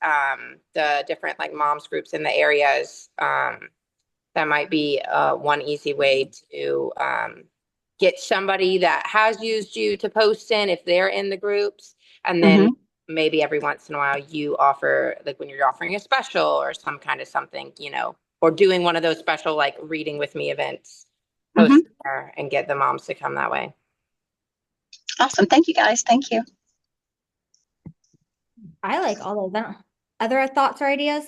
D: the different like moms groups in the areas, that might be one easy way to get somebody that has used you to post in if they're in the groups. And then maybe every once in a while you offer, like when you're offering a special or some kind of something, or doing one of those special like reading with me events, post there and get the moms to come that way.
C: Awesome. Thank you guys. Thank you.
A: I like all of them. Other thoughts or ideas?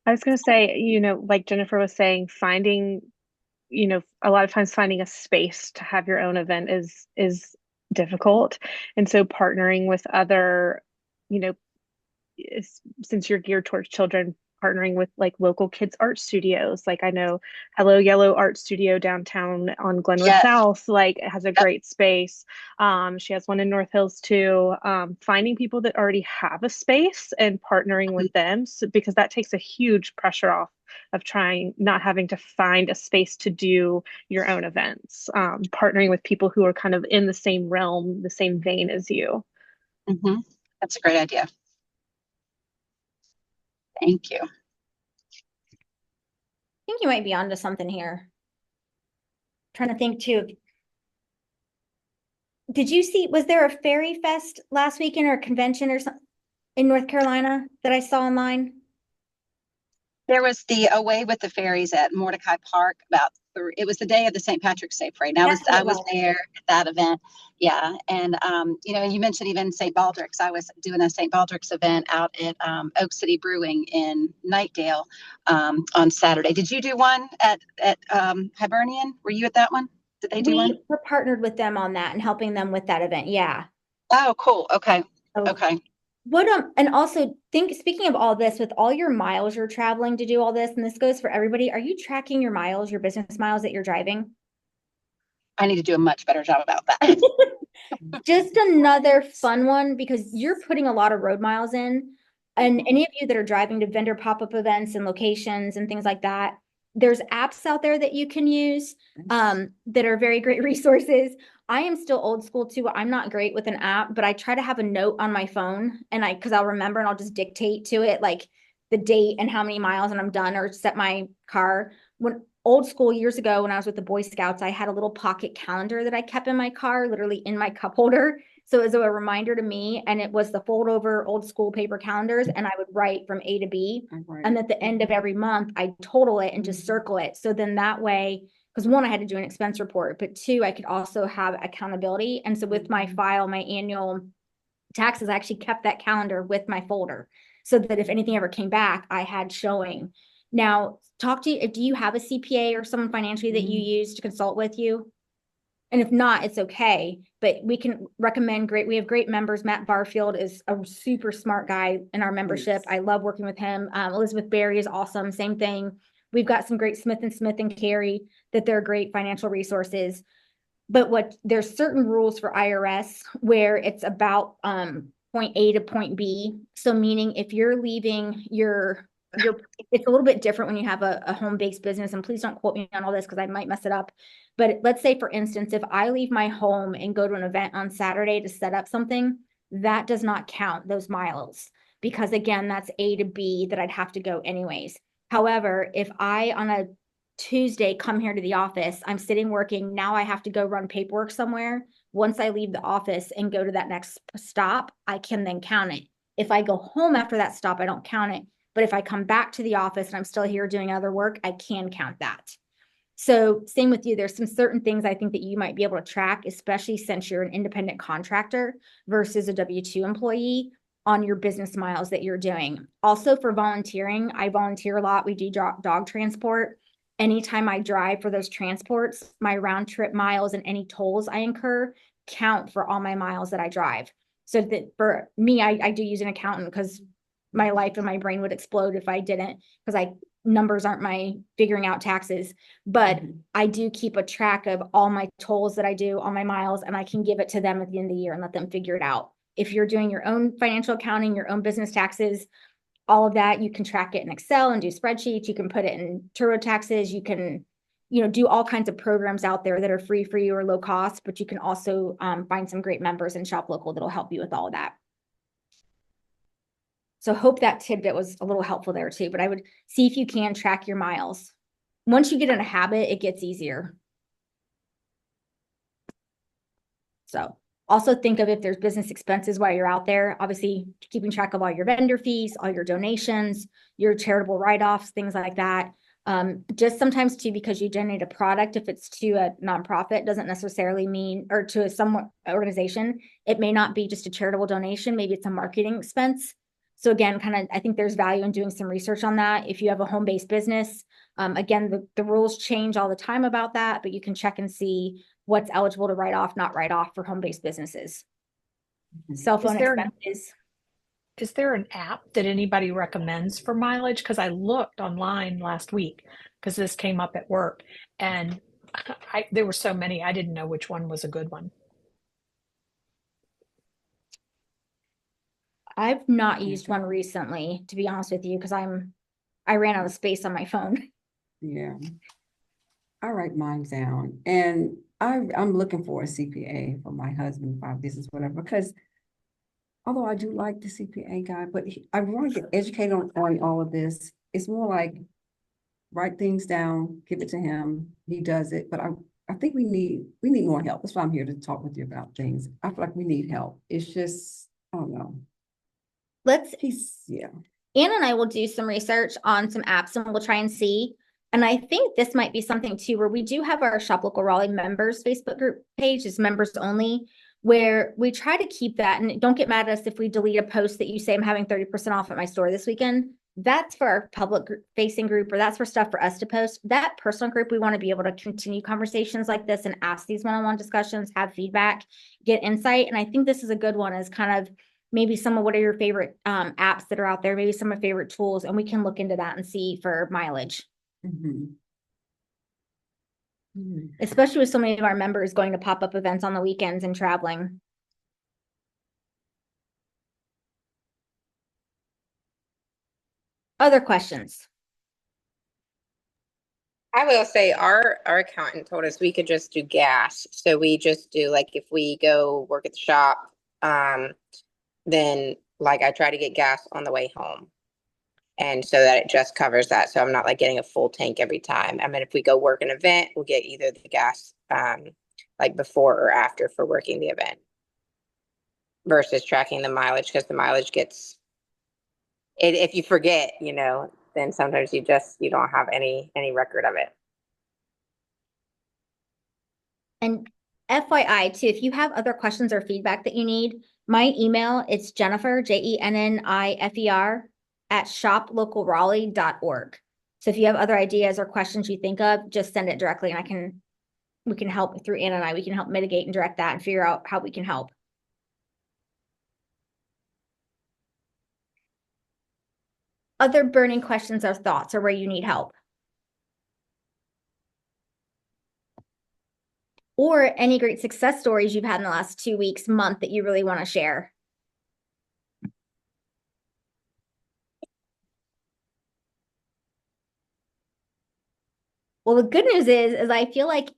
G: I was going to say, like Jennifer was saying, finding, a lot of times finding a space to have your own event is difficult. And so partnering with other, since you're geared towards children, partnering with like local kids art studios. Like I know Hello Yellow Art Studio downtown on Glenwood South, like has a great space. She has one in North Hills too. Finding people that already have a space and partnering with them, because that takes a huge pressure off of not having to find a space to do your own events. Partnering with people who are kind of in the same realm, the same vein as you.
C: That's a great idea. Thank you.
A: I think you might be onto something here. Trying to think too. Did you see, was there a Fairy Fest last weekend or a convention or something in North Carolina that I saw online?
C: There was the Away with the Fairies at Mordecai Park it was the day of the St. Patrick's Day parade. And I was there at that event. Yeah. And, you mentioned even St. Baldrick's. I was doing a St. Baldrick's event out at Oak City Brewing in Nightdale on Saturday. Did you do one at Hibernian? Were you at that one? Did they do one?
A: We were partnered with them on that and helping them with that event. Yeah.
C: Oh, cool. Okay. Okay.
A: And also speaking of all this, with all your miles you're traveling to do all this, and this goes for everybody, are you tracking your miles, your business miles that you're driving?
C: I need to do a much better job about that.
A: Just another fun one, because you're putting a lot of road miles in, and any of you that are driving to vendor pop-up events and locations and things like that, there's apps out there that you can use that are very great resources. I am still old school too. I'm not great with an app, but I try to have a note on my phone, and because I'll remember and I'll just dictate to it like the date and how many miles and I'm done, or set my car. old school years ago when I was with the Boy Scouts, I had a little pocket calendar that I kept in my car, literally in my cup holder. So it was a reminder to me, and it was the fold over old school paper calendars, and I would write from A to B. And at the end of every month, I total it and just circle it. So then that way, because one, I had to do an expense report, but two, I could also have accountability. And so with my file, my annual taxes, I actually kept that calendar with my folder so that if anything ever came back, I had showing. Now, do you have a CPA or someone financially that you use to consult with you? And if not, it's okay, but we can recommend we have great members. Matt Barfield is a super smart guy in our membership. I love working with him. Elizabeth Berry is awesome. Same thing. We've got some great Smith and Carey that they're great financial resources. But there's certain rules for IRS where it's about point A to point B. So meaning if you're leaving it's a little bit different when you have a home-based business, and please don't quote me on all this because I might mess it up. But let's say, for instance, if I leave my home and go to an event on Saturday to set up something, that does not count those miles because, again, that's A to B that I'd have to go anyways. However, if I on a Tuesday come here to the office, I'm sitting working, now I have to go run paperwork somewhere. Once I leave the office and go to that next stop, I can then count it. If I go home after that stop, I don't count it. But if I come back to the office and I'm still here doing other work, I can count that. So same with you. There's some certain things I think that you might be able to track, especially since you're an independent contractor versus a W-2 employee on your business miles that you're doing. Also for volunteering, I volunteer a lot. We do dog transport. Anytime I drive for those transports, my round trip miles and any tolls I incur count for all my miles that I drive. So that for me, I do use an accountant because my life and my brain would explode if I didn't, because numbers aren't my figuring out taxes, but I do keep a track of all my tolls that I do, all my miles, and I can give it to them at the end of the year and let them figure it out. If you're doing your own financial accounting, your own business taxes, all of that, you can track it in Excel and do spreadsheets. You can put it in TurboTaxes. You can, do all kinds of programs out there that are free for you or low cost, but you can also find some great members and shop local that'll help you with all of that. So hope that tidbit was a little helpful there too, but I would see if you can track your miles. Once you get in a habit, it gets easier. So also think of if there's business expenses while you're out there, obviously keeping track of all your vendor fees, all your donations, your charitable write-offs, things like that. Just sometimes too, because you donate a product, if it's to a nonprofit, doesn't necessarily mean, or to some organization, it may not be just a charitable donation. Maybe it's a marketing expense. So again, I think there's value in doing some research on that. If you have a home-based business, again, the rules change all the time about that, but you can check and see what's eligible to write off, not write off for home-based businesses. Cell phone expenses.
B: Is there an app that anybody recommends for mileage? Because I looked online last week because this came up at work, and there were so many, I didn't know which one was a good one.
A: I've not used one recently, to be honest with you, because I ran out of space on my phone.
F: Yeah. I write mine down, and I'm looking for a CPA for my husband, for our business, whatever, because although I do like the CPA guy, but I want to get educated on all of this. It's more like write things down, give it to him. He does it, but I think we need more help. That's why I'm here to talk with you about things. I feel like we need help. It's just, I don't know.
A: Anna and I will do some research on some apps and we'll try and see. And I think this might be something too, where we do have our Shop Local Raleigh members Facebook group page is members only, where we try to keep that. And don't get mad at us if we delete a post that you say I'm having 30% off at my store this weekend. That's for our public facing group, or that's for stuff for us to post. That personal group, we want to be able to continue conversations like this and ask these one-on-one discussions, have feedback, get insight. And I think this is a good one, is kind of maybe some of what are your favorite apps that are out there, maybe some of favorite tools, and we can look into that and see for mileage. Especially with so many of our members going to pop-up events on the weekends and traveling. Other questions?
D: I will say our accountant told us we could just do gas. So we just do, like, if we go work at the shop, then like I try to get gas on the way home. And so that it just covers that. So I'm not like getting a full tank every time. I mean, if we go work an event, we'll get either the gas like before or after for working the event versus tracking the mileage, because the mileage gets it, if you forget, then sometimes you don't have any record of it.
A: And FYI too, if you have other questions or feedback that you need, my email, it's Jennifer, Jennifer, at shoplocalraleigh.org. So if you have other ideas or questions you think of, just send it directly and we can help through Anna and I, we can help mitigate and direct that and figure out how we can help. Other burning questions or thoughts or where you need help? Or any great success stories you've had in the last 2 weeks, month that you really want to share? Well, the good news is I feel like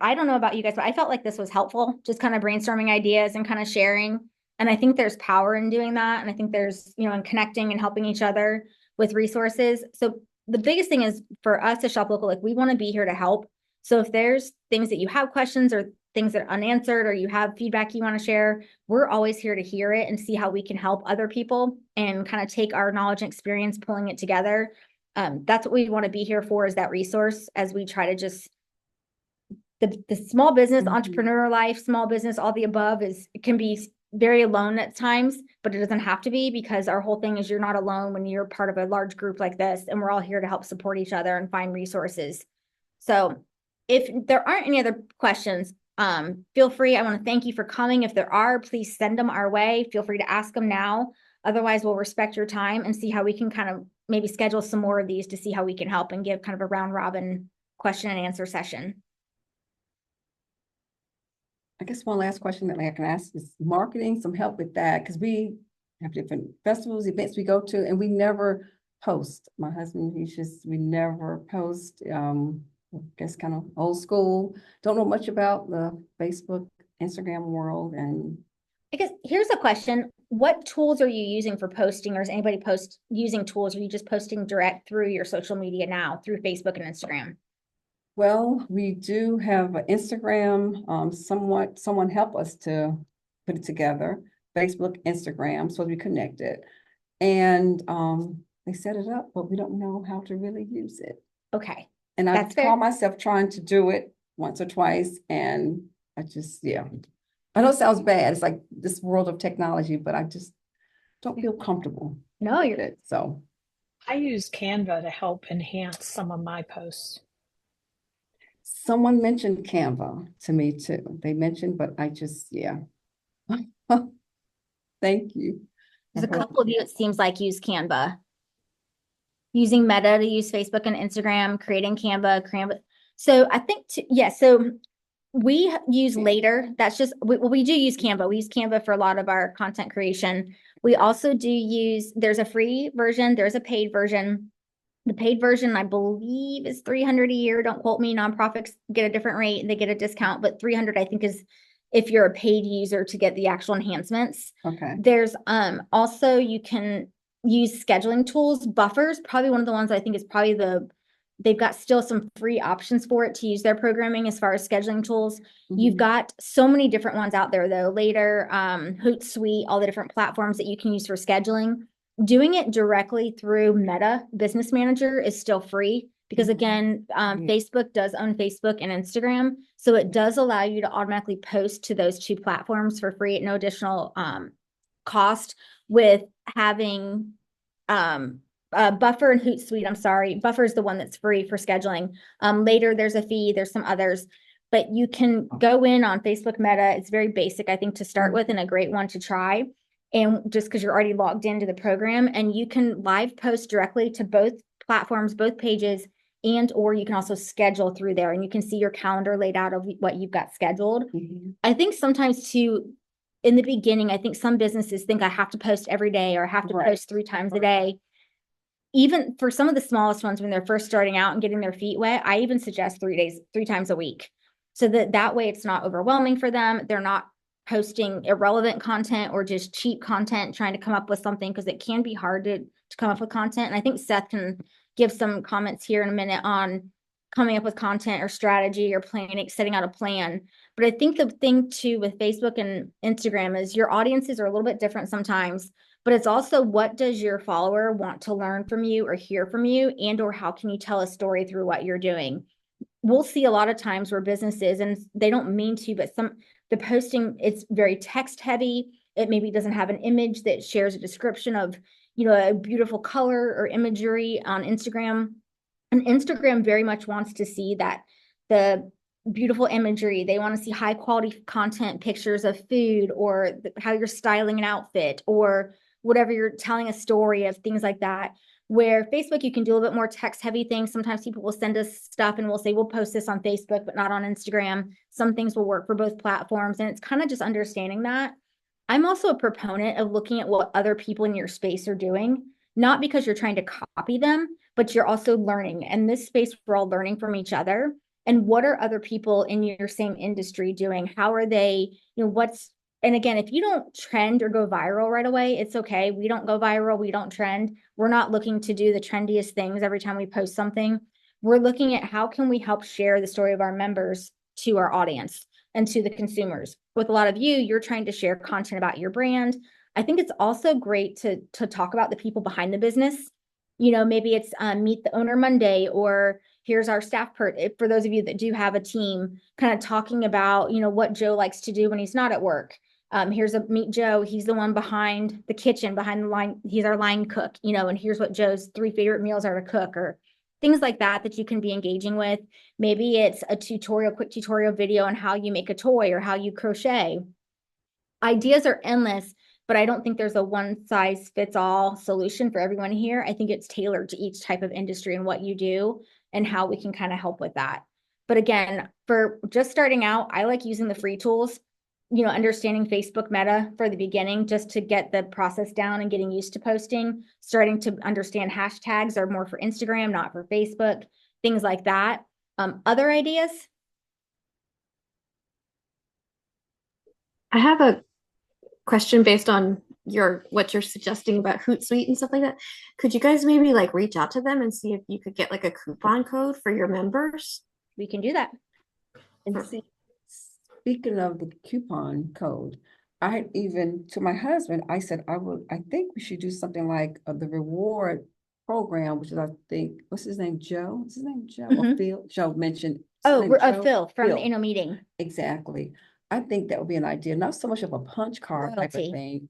A: I don't know about you guys, but I felt like this was helpful, just kind of brainstorming ideas and kind of sharing. And I think there's power in doing that. And I think there's, in connecting and helping each other with resources. So the biggest thing is for us to Shop Local, like we want to be here to help. So if there's things that you have questions or things that are unanswered or you have feedback you want to share, we're always here to hear it and see how we can help other people and kind of take our knowledge and experience, pulling it together. That's what we want to be here for, is that resource as we try to just the small business, entrepreneur life, small business, all the above it can be very alone at times, but it doesn't have to be, because our whole thing is you're not alone when you're part of a large group like this, and we're all here to help support each other and find resources. So if there aren't any other questions, feel free. I want to thank you for coming. If there are, please send them our way. Feel free to ask them now. Otherwise, we'll respect your time and see how we can kind of maybe schedule some more of these to see how we can help and give kind of a round robin question and answer session.
F: I guess one last question that I can ask is marketing, some help with that, because we have different festivals, events we go to, and we never post. My husband, we never post. I guess kind of old school. Don't know much about the Facebook, Instagram world. And
A: I guess here's a question. What tools are you using for posting, or is anybody using tools? Or are you just posting direct through your social media now, through Facebook and Instagram?
F: Well, we do have an Instagram, someone helped us to put it together, Facebook, Instagram, so we connected. And they set it up, but we don't know how to really use it.
A: Okay.
F: And I call myself trying to do it once or twice, and I just, I know it sounds bad. It's like this world of technology, but I just don't feel comfortable.
A: No,
F: with it. So
B: I use Canva to help enhance some of my posts.
F: Someone mentioned Canva to me too. They mentioned, but I just, Thank you.
A: There's a couple of you, it seems like, use Canva. Using Meta to use Facebook and Instagram, creating Canva. So I think, so we use Later. That's just, we do use Canva. We use Canva for a lot of our content creation. We also do use, there's a free version, there's a paid version. The paid version, I believe, is $300 a year. Don't quote me. Nonprofits get a different rate. They get a discount, but $300, I think, is if you're a paid user to get the actual enhancements.
F: Okay.
A: There's also, you can use scheduling tools. Buffer's probably one of the ones I think is probably they've got still some free options for it to use their programming as far as scheduling tools. You've got so many different ones out there though. Later, Hootsuite, all the different platforms that you can use for scheduling. Doing it directly through Meta Business Manager is still free because again, Facebook does own Facebook and Instagram. So it does allow you to automatically post to those two platforms for free at no additional cost, with having Buffer and Hootsuite. I'm sorry, Buffer is the one that's free for scheduling. Later, there's a fee, there's some others, but you can go in on Facebook Meta. It's very basic, I think, to start with, and a great one to try. And just because you're already logged into the program, and you can live post directly to both platforms, both pages, and or you can also schedule through there, and you can see your calendar laid out of what you've got scheduled. I think sometimes too, in the beginning, I think some businesses think I have to post every day or I have to post 3 times a day. Even for some of the smallest ones, when they're first starting out and getting their feet wet, I even suggest 3 times a week. So that way it's not overwhelming for them. They're not posting irrelevant content or just cheap content, trying to come up with something, because it can be hard to come up with content. And I think Seth can give some comments here in a minute on coming up with content or strategy or planning, setting out a plan. But I think the thing too with Facebook and Instagram is your audiences are a little bit different sometimes, but it's also what does your follower want to learn from you or hear from you, and or how can you tell a story through what you're doing? We'll see a lot of times where businesses, and they don't mean to, but the posting, it's very text heavy. It maybe doesn't have an image that shares a description of, a beautiful color or imagery on Instagram. And Instagram very much wants to see that the beautiful imagery. They want to see high quality content, pictures of food or how you're styling an outfit or whatever you're telling a story of, things like that. Where Facebook, you can do a little bit more text heavy things. Sometimes people will send us stuff and we'll say, we'll post this on Facebook, but not on Instagram. Some things will work for both platforms. And it's kind of just understanding that. I'm also a proponent of looking at what other people in your space are doing, not because you're trying to copy them, but you're also learning. And this space, we're all learning from each other. And what are other people in your same industry doing? How are they, and again, if you don't trend or go viral right away, it's okay. We don't go viral. We don't trend. We're not looking to do the trendiest things every time we post something. We're looking at how can we help share the story of our members to our audience and to the consumers. With a lot of you, you're trying to share content about your brand. I think it's also great to talk about the people behind the business. Maybe it's Meet the Owner Monday, or here's our staff for those of you that do have a team, kind of talking about, what Joe likes to do when he's not at work. Here's a Meet Joe. He's the one behind the kitchen, behind the line. He's our line cook, and here's what Joe's 3 favorite meals are to cook, or things like that you can be engaging with. Maybe it's a quick tutorial video on how you make a toy or how you crochet. Ideas are endless, but I don't think there's a one size fits all solution for everyone here. I think it's tailored to each type of industry and what you do and how we can kind of help with that. But again, for just starting out, I like using the free tools, understanding Facebook Meta for the beginning, just to get the process down and getting used to posting, starting to understand hashtags are more for Instagram, not for Facebook, things like that. Other ideas?
E: I have a question based on what you're suggesting about Hootsuite and stuff like that. Could you guys maybe like reach out to them and see if you could get like a coupon code for your members?
A: We can do that.
F: And see, speaking of the coupon code, I had even to my husband, I said, I think we should do something like the reward program, which is, I think, what's his name? Joe? What's his name? Joe or Phil? Joe mentioned.
A: Phil from the annual meeting.
F: Exactly. I think that would be an idea, not so much of a punch card type of thing,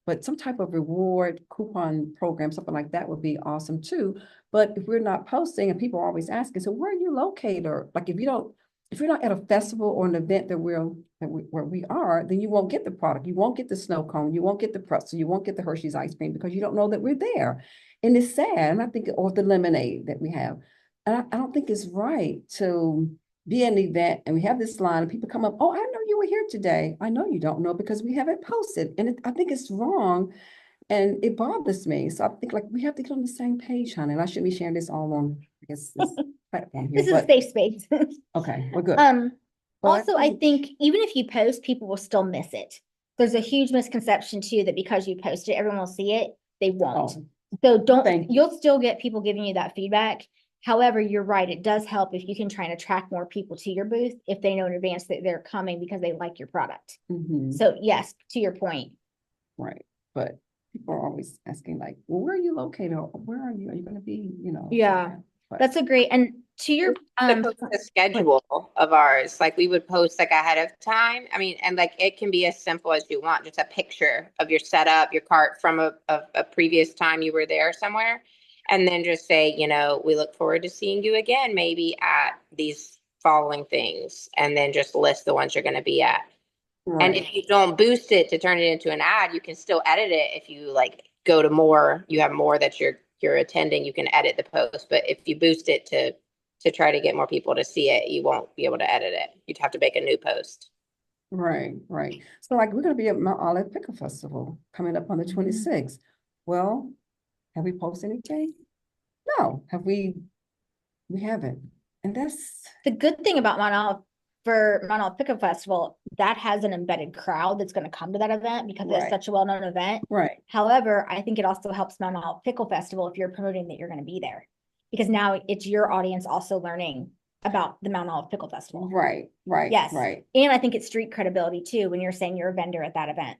F: but some type of reward coupon program, something like that would be awesome too. But if we're not posting and people are always asking, so where are you located? Or like if you're not at a festival or an event where we are, then you won't get the product. You won't get the snow cone. You won't get the pretzel. You won't get the Hershey's ice cream because you don't know that we're there. And it's sad. And I think, or the lemonade that we have. And I don't think it's right to be an event and we have this line and people come up, oh, I know you were here today. I know you don't know because we haven't posted. And I think it's wrong and it bothers me. So I think like we have to get on the same page, honey. And I shouldn't be sharing this all on, I guess, this platform here.
A: This is a safe space.
F: Okay, we're good.
A: Also, I think even if you post, people will still miss it. There's a huge misconception too that because you post it, everyone will see it. They won't. So you'll still get people giving you that feedback. However, you're right. It does help if you can try and attract more people to your booth if they know in advance that they're coming because they like your product. So yes, to your point.
F: Right. But people are always asking like, well, where are you located? Or where are you? Are you going to be,
A: Yeah, that's a great, and to your
D: the schedule of ours, like we would post like ahead of time. I mean, and like it can be as simple as you want, just a picture of your setup, your cart from a previous time you were there somewhere. And then just say, we look forward to seeing you again, maybe at these following things, and then just list the ones you're going to be at. Right. And if you don't boost it to turn it into an ad, you can still edit it. If you like go to more, you have more that you're attending, you can edit the post. But if you boost it to try to get more people to see it, you won't be able to edit it. You'd have to make a new post.
F: Right. So like we're going to be at Mount Olive Pickle Festival coming up on the 26th. Well, have we posted anything? No. Have we? We haven't. And that's
A: the good thing about Mount Olive for Mount Olive Pickle Festival, that has an embedded crowd that's going to come to that event because it's
F: Right.
A: such a well-known event.
F: Right.
A: However, I think it also helps Mount Olive Pickle Festival if you're promoting that you're going to be there, because now it's your audience also learning about the Mount Olive Pickle Festival.
F: Right. Right.
A: Yes.
F: Right.
A: And I think it's street credibility too when you're saying you're a vendor at that event.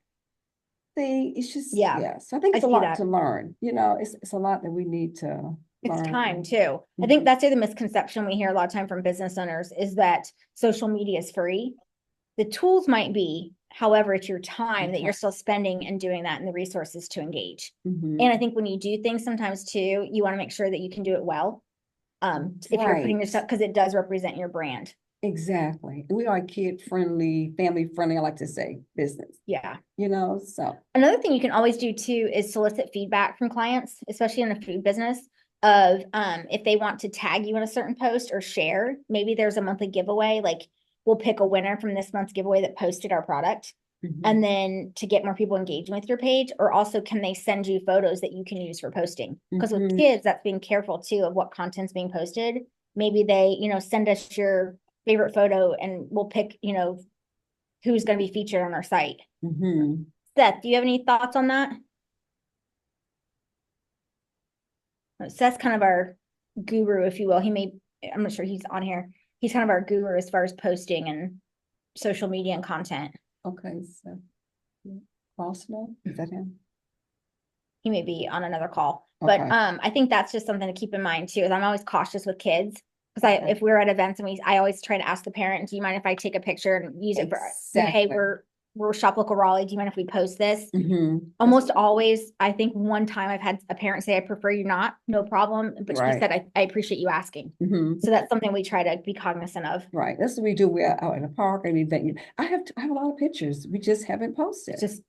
F: See, it's just,
A: Yeah.
F: so I think it's
A: I
F: a
A: see
F: lot
A: that.
F: to learn. It's a lot that we need to
A: It's
F: learn.
A: time too. I think that's the misconception we hear a lot of time from business owners is that social media is free. The tools might be, however, it's your time that you're still spending and doing that and the resources to engage.
F: Mhm.
A: And I think when you do things sometimes too, you want to make sure that you can do it well. If you're putting
F: Right.
A: yourself, because it does represent your brand.
F: Exactly. And we are kid friendly, family friendly, I like to say, business,
A: Yeah.
F: so.
A: Another thing you can always do too is solicit feedback from clients, especially in the food business, of if they want to tag you in a certain post or share. Maybe there's a monthly giveaway, like we'll pick a winner from this month's giveaway that posted our product.
F: Mhm.
A: And then to get more people engaging with your page, or also can they send you photos that you can use for posting? Because with kids, that's being careful too of what content's being posted. Maybe they, send us your favorite photo and we'll pick, who's going to be featured on our site.
F: Mhm.
A: Seth, do you have any thoughts on that? Seth's kind of our guru, if you will. I'm not sure he's on here. He's kind of our guru as far as posting and social media and content.
F: Okay, so Crossnote, is that him?
A: He may be on another call, but
F: Okay.
A: I think that's just something to keep in mind too. Is I'm always cautious with kids because if we're at events and I always try to ask the parent, do you mind if I take a picture and use it for? Hey,
F: Exactly.
A: we're Shop Local Raleigh. Do you mind if we post this?
F: Mhm.
A: Almost always, I think one time I've had a parent say, I prefer you not, no problem. But she
F: Right.
A: said, I appreciate you asking.
F: Mhm.
A: So that's something we try to be cognizant of.
F: Right, that's what we do. We're out in the park and event. I have a lot of pictures. We just haven't posted.
A: It's just,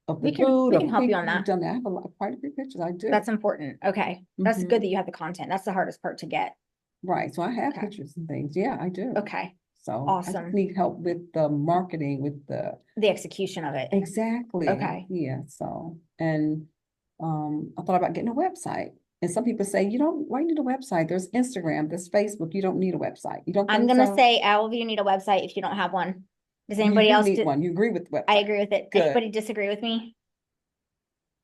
F: of
A: we
F: the
A: can
F: food, of
A: help you
F: people
A: on
F: who've
A: that.
F: done that. I have quite a few pictures. I do.
A: That's important. Okay. That's
F: Mhm.
A: good that you have the content. That's the hardest part to get.
F: Right, so I have
A: Okay.
F: pictures and things. Yeah, I do.
A: Okay.
F: So I just
A: Awesome.
F: need help with the marketing, with the
A: execution of it.
F: exactly.
A: Okay.
F: Yeah. So I thought about getting a website. And some people say, why you need a website? There's Instagram, there's Facebook. You don't need a website. You don't
A: I'm
F: think
A: gonna
F: so?
A: say all of you need a website if you don't have one. Does
F: You
A: anybody
F: do
A: else
F: need one. You agree with the website?
A: I agree with it.
F: Good.
A: Anybody disagree with me?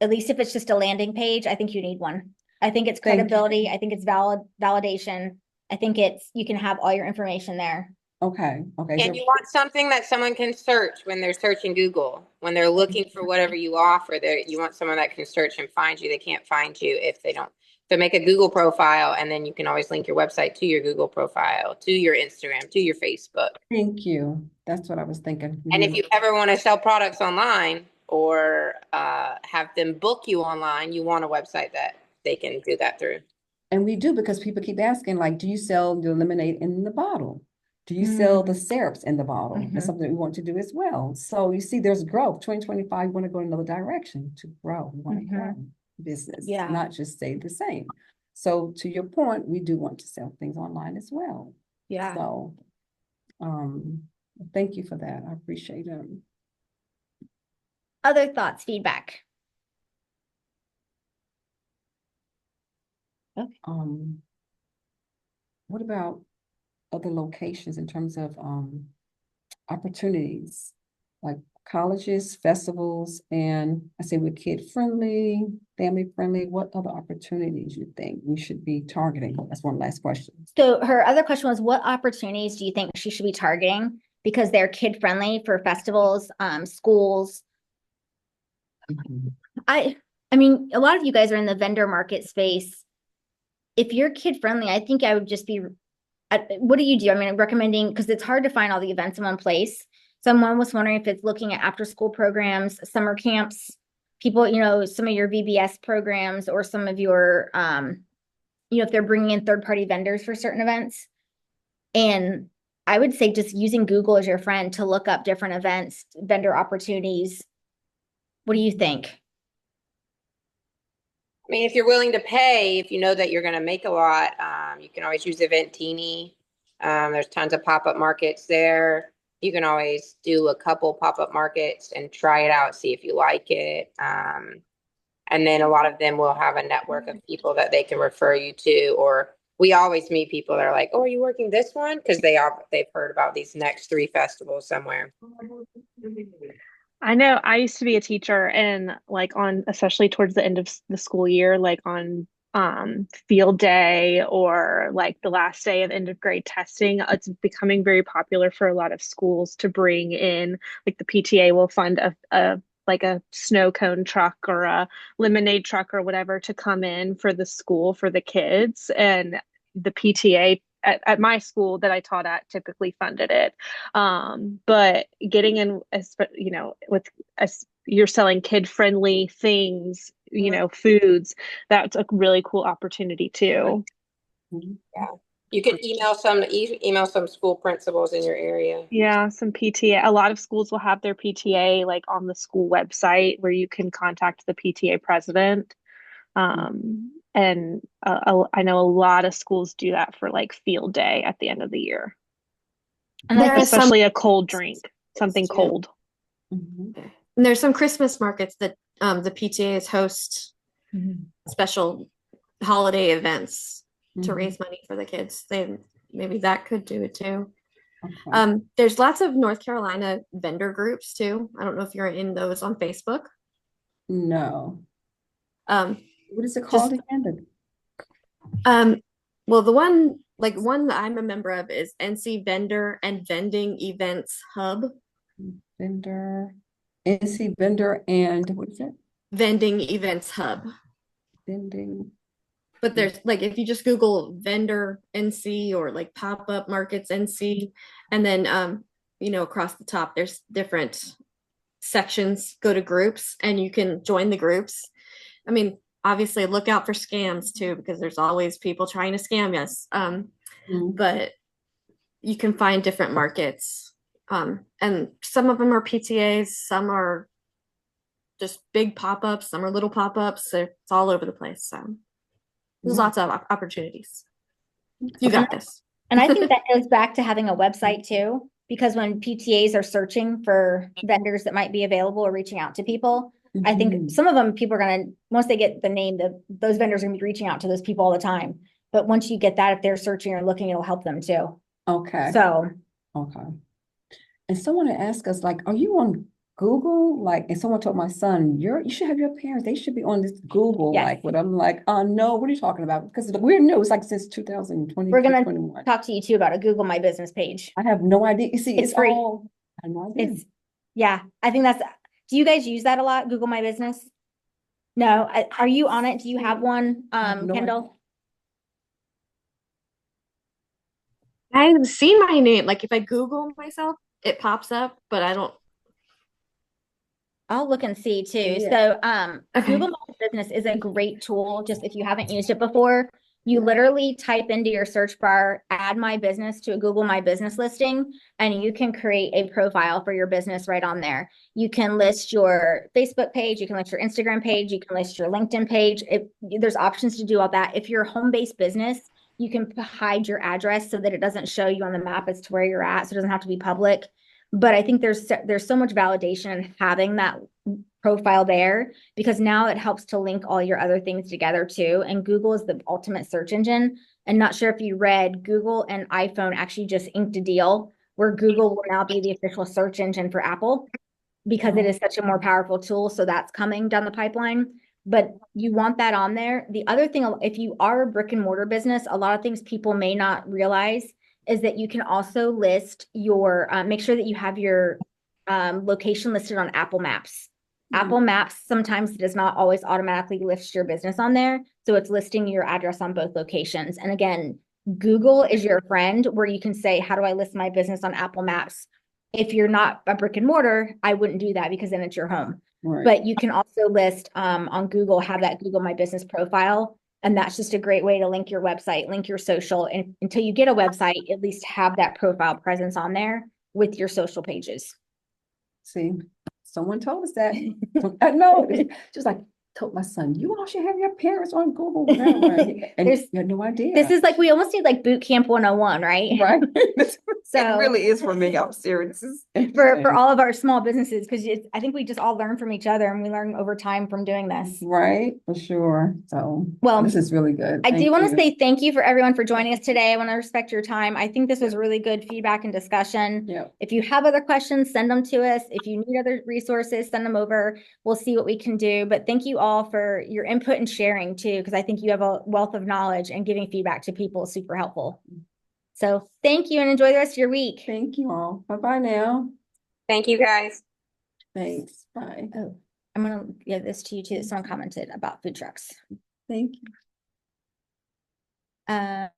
A: At least if it's just a landing page, I think you need one. I think it's
F: Thank you.
A: credibility. I think it's validation. I think you can have all your information there.
F: Okay.
D: And you want something that someone can search when they're searching Google, when they're looking for whatever you offer. You want someone that can search and find you. They can't find you if they don't. So make a Google profile, and then you can always link your website to your Google profile, to your Instagram, to your Facebook.
F: Thank you. That's what I was thinking.
D: And if you ever want to sell products online or have them book you online, you want a website that they can do that through.
F: And we do, because people keep asking, like, do you sell the lemonade in the bottle? Do you sell the syrups in the bottle? That's something that we want to do as well. So you see, there's growth. 2025, we want to go in another direction to grow. We want to grow business,
A: Yeah.
F: not just stay the same. So to your point, we do want to sell things online as well.
A: Yeah.
F: So thank you for that. I appreciate it.
A: Other thoughts, feedback? Okay.
F: What about other locations in terms of opportunities, like colleges, festivals, and I say we're kid friendly, family friendly. What other opportunities you think we should be targeting? That's one last question.
A: So her other question was, what opportunities do you think she should be targeting because they're kid friendly for festivals, schools? I mean, a lot of you guys are in the vendor market space. If you're kid friendly, I think I would just be, what do you do? I mean, I'm recommending, because it's hard to find all the events in one place. Someone was wondering if it's looking at after school programs, summer camps, people, some of your VBS programs, or some of your, if they're bringing in third-party vendors for certain events. And I would say just using Google as your friend to look up different events, vendor opportunities. What do you think?
D: I mean, if you're willing to pay, if you know that you're going to make a lot, you can always use Eventini. There's tons of pop-up markets there. You can always do a couple pop-up markets and try it out, see if you like it. And then a lot of them will have a network of people that they can refer you to, or we always meet people that are like, oh, are you working this one? Because they've heard about these next 3 festivals somewhere.
G: I know I used to be a teacher and like on especially towards the end of the school year, like on field day or like the last day of end of grade testing, it's becoming very popular for a lot of schools to bring in like the PTA will fund a like a snow cone truck or a lemonade truck or whatever to come in for the school for the kids, and the PTA at my school that I taught at typically funded it. But getting in, you know, with as you're selling kid friendly things, you know, foods, that's a really cool opportunity too.
D: Yeah. You can email some school principals in your area.
G: Yeah, some PTA. A lot of schools will have their PTA like on the school website where you can contact the PTA president. And I know a lot of schools do that for like field day at the end of the year.
A: And
E: There are some,
G: Especially a cold drink, something cold.
F: Mhm.
E: and there's some Christmas markets that the PTAs host special holiday events to
F: Mhm.
E: raise money for the kids. They maybe that could do it too.
F: Okay.
E: There's lots of North Carolina vendor groups too. I don't know if you're in those on Facebook.
F: No.
E: Um,
F: What is it
E: just
F: called again?
E: well, the one that I'm a member of is NC Vendor and Vending Events Hub.
F: Vendor, NC Vendor, and what is it?
E: Vending Events Hub.
F: Vending.
E: But there's like if you just Google vendor NC or like pop-up markets NC, and then you know, across the top there's different sections. Go to groups and you can join the groups. I mean, obviously look out for scams too, because there's always people trying to scam us. But you can find different markets. And some of them are PTAs, some are just big pop-ups, some are little pop-ups. So it's all over the place. So there's lots of opportunities. You got this.
A: And I think that goes back to having a website too, because when PTAs are searching for vendors that might be available or reaching out to people, I think some of them people are gonna, once they get the name, those vendors are gonna be reaching out to those people all the time. But once you get that, if they're searching or looking, it'll help them too.
F: Okay.
A: So,
F: Okay. And someone had asked us, like, are you on Google? Like, and someone told my son, you should have your parents, they should be on this Google.
A: Yes.
F: Like, what I'm like, no, what are you talking about? Because we're new, it's like since 2020,
A: we're gonna
F: 21.
A: talk to you too about a Google My Business page.
F: I have no idea. You see,
A: It's free.
F: I have no idea.
A: Yeah, I think do you guys use that a lot, Google My Business? No, are you on it? Do you have one,
F: have no
A: Kendall?
E: I've seen my name. Like if I Google myself, it pops up, but I don't.
A: I'll look and see too.
F: Yeah.
A: So,
E: Okay.
A: Google My Business is a great tool. Just if you haven't used it before, you literally type into your search bar, add my business to a Google My Business listing, and you can create a profile for your business right on there. You can list your Facebook page, you can list your Instagram page, you can list your LinkedIn page. There's options to do all that. If you're a home-based business, you can hide your address so that it doesn't show you on the map as to where you're at, so it doesn't have to be public. But I think there's so much validation in having that profile there, because now it helps to link all your other things together too. And Google is the ultimate search engine. And not sure if you read, Google and iPhone actually just inked a deal where Google will now be the official search engine for Apple, because it is such a more powerful tool. So that's coming down the pipeline. But you want that on there. The other thing, if you are a brick and mortar business, a lot of things people may not realize is that you can also list your, make sure that you have your location listed on Apple Maps. Apple Maps sometimes does not always automatically list your business on there. So it's listing your address on both locations. And again, Google is your friend where you can say, how do I list my business on Apple Maps? If you're not a brick and mortar, I wouldn't do that because then it's your home.
F: Right.
A: But you can also list on Google, have that Google My Business profile. And that's just a great way to link your website, link your social. And until you get a website, at least have that profile presence on there with your social pages.
F: See, someone told us that. I know. Just like told my son, you all should have your parents on Google. And you had no idea.
A: This is like, we almost need like boot camp 101, right?
F: Right.
A: So
F: really is for me. I'm serious.
A: for all of our small businesses, because I think we just all learn from each other and we learn over time from doing this.
F: Right, for sure. So,
A: Well,
F: this is really good.
A: I
F: Thank
A: do want to
F: you.
A: say thank you for everyone for joining us today. I want to respect your time. I think this was really good feedback and discussion.
F: Yep.
A: If you have other questions, send them to us. If you need other resources, send them over. We'll see what we can do. But thank you all for your input and sharing too, because I think you have a wealth of knowledge, and giving feedback to people is super helpful. So thank you and enjoy the rest of your week.
F: Thank you all. Bye-bye now.
D: Thank you, guys.
F: Thanks. Bye.
A: Oh, I'm going to give this to you too. Someone commented about food trucks.
F: Thank you.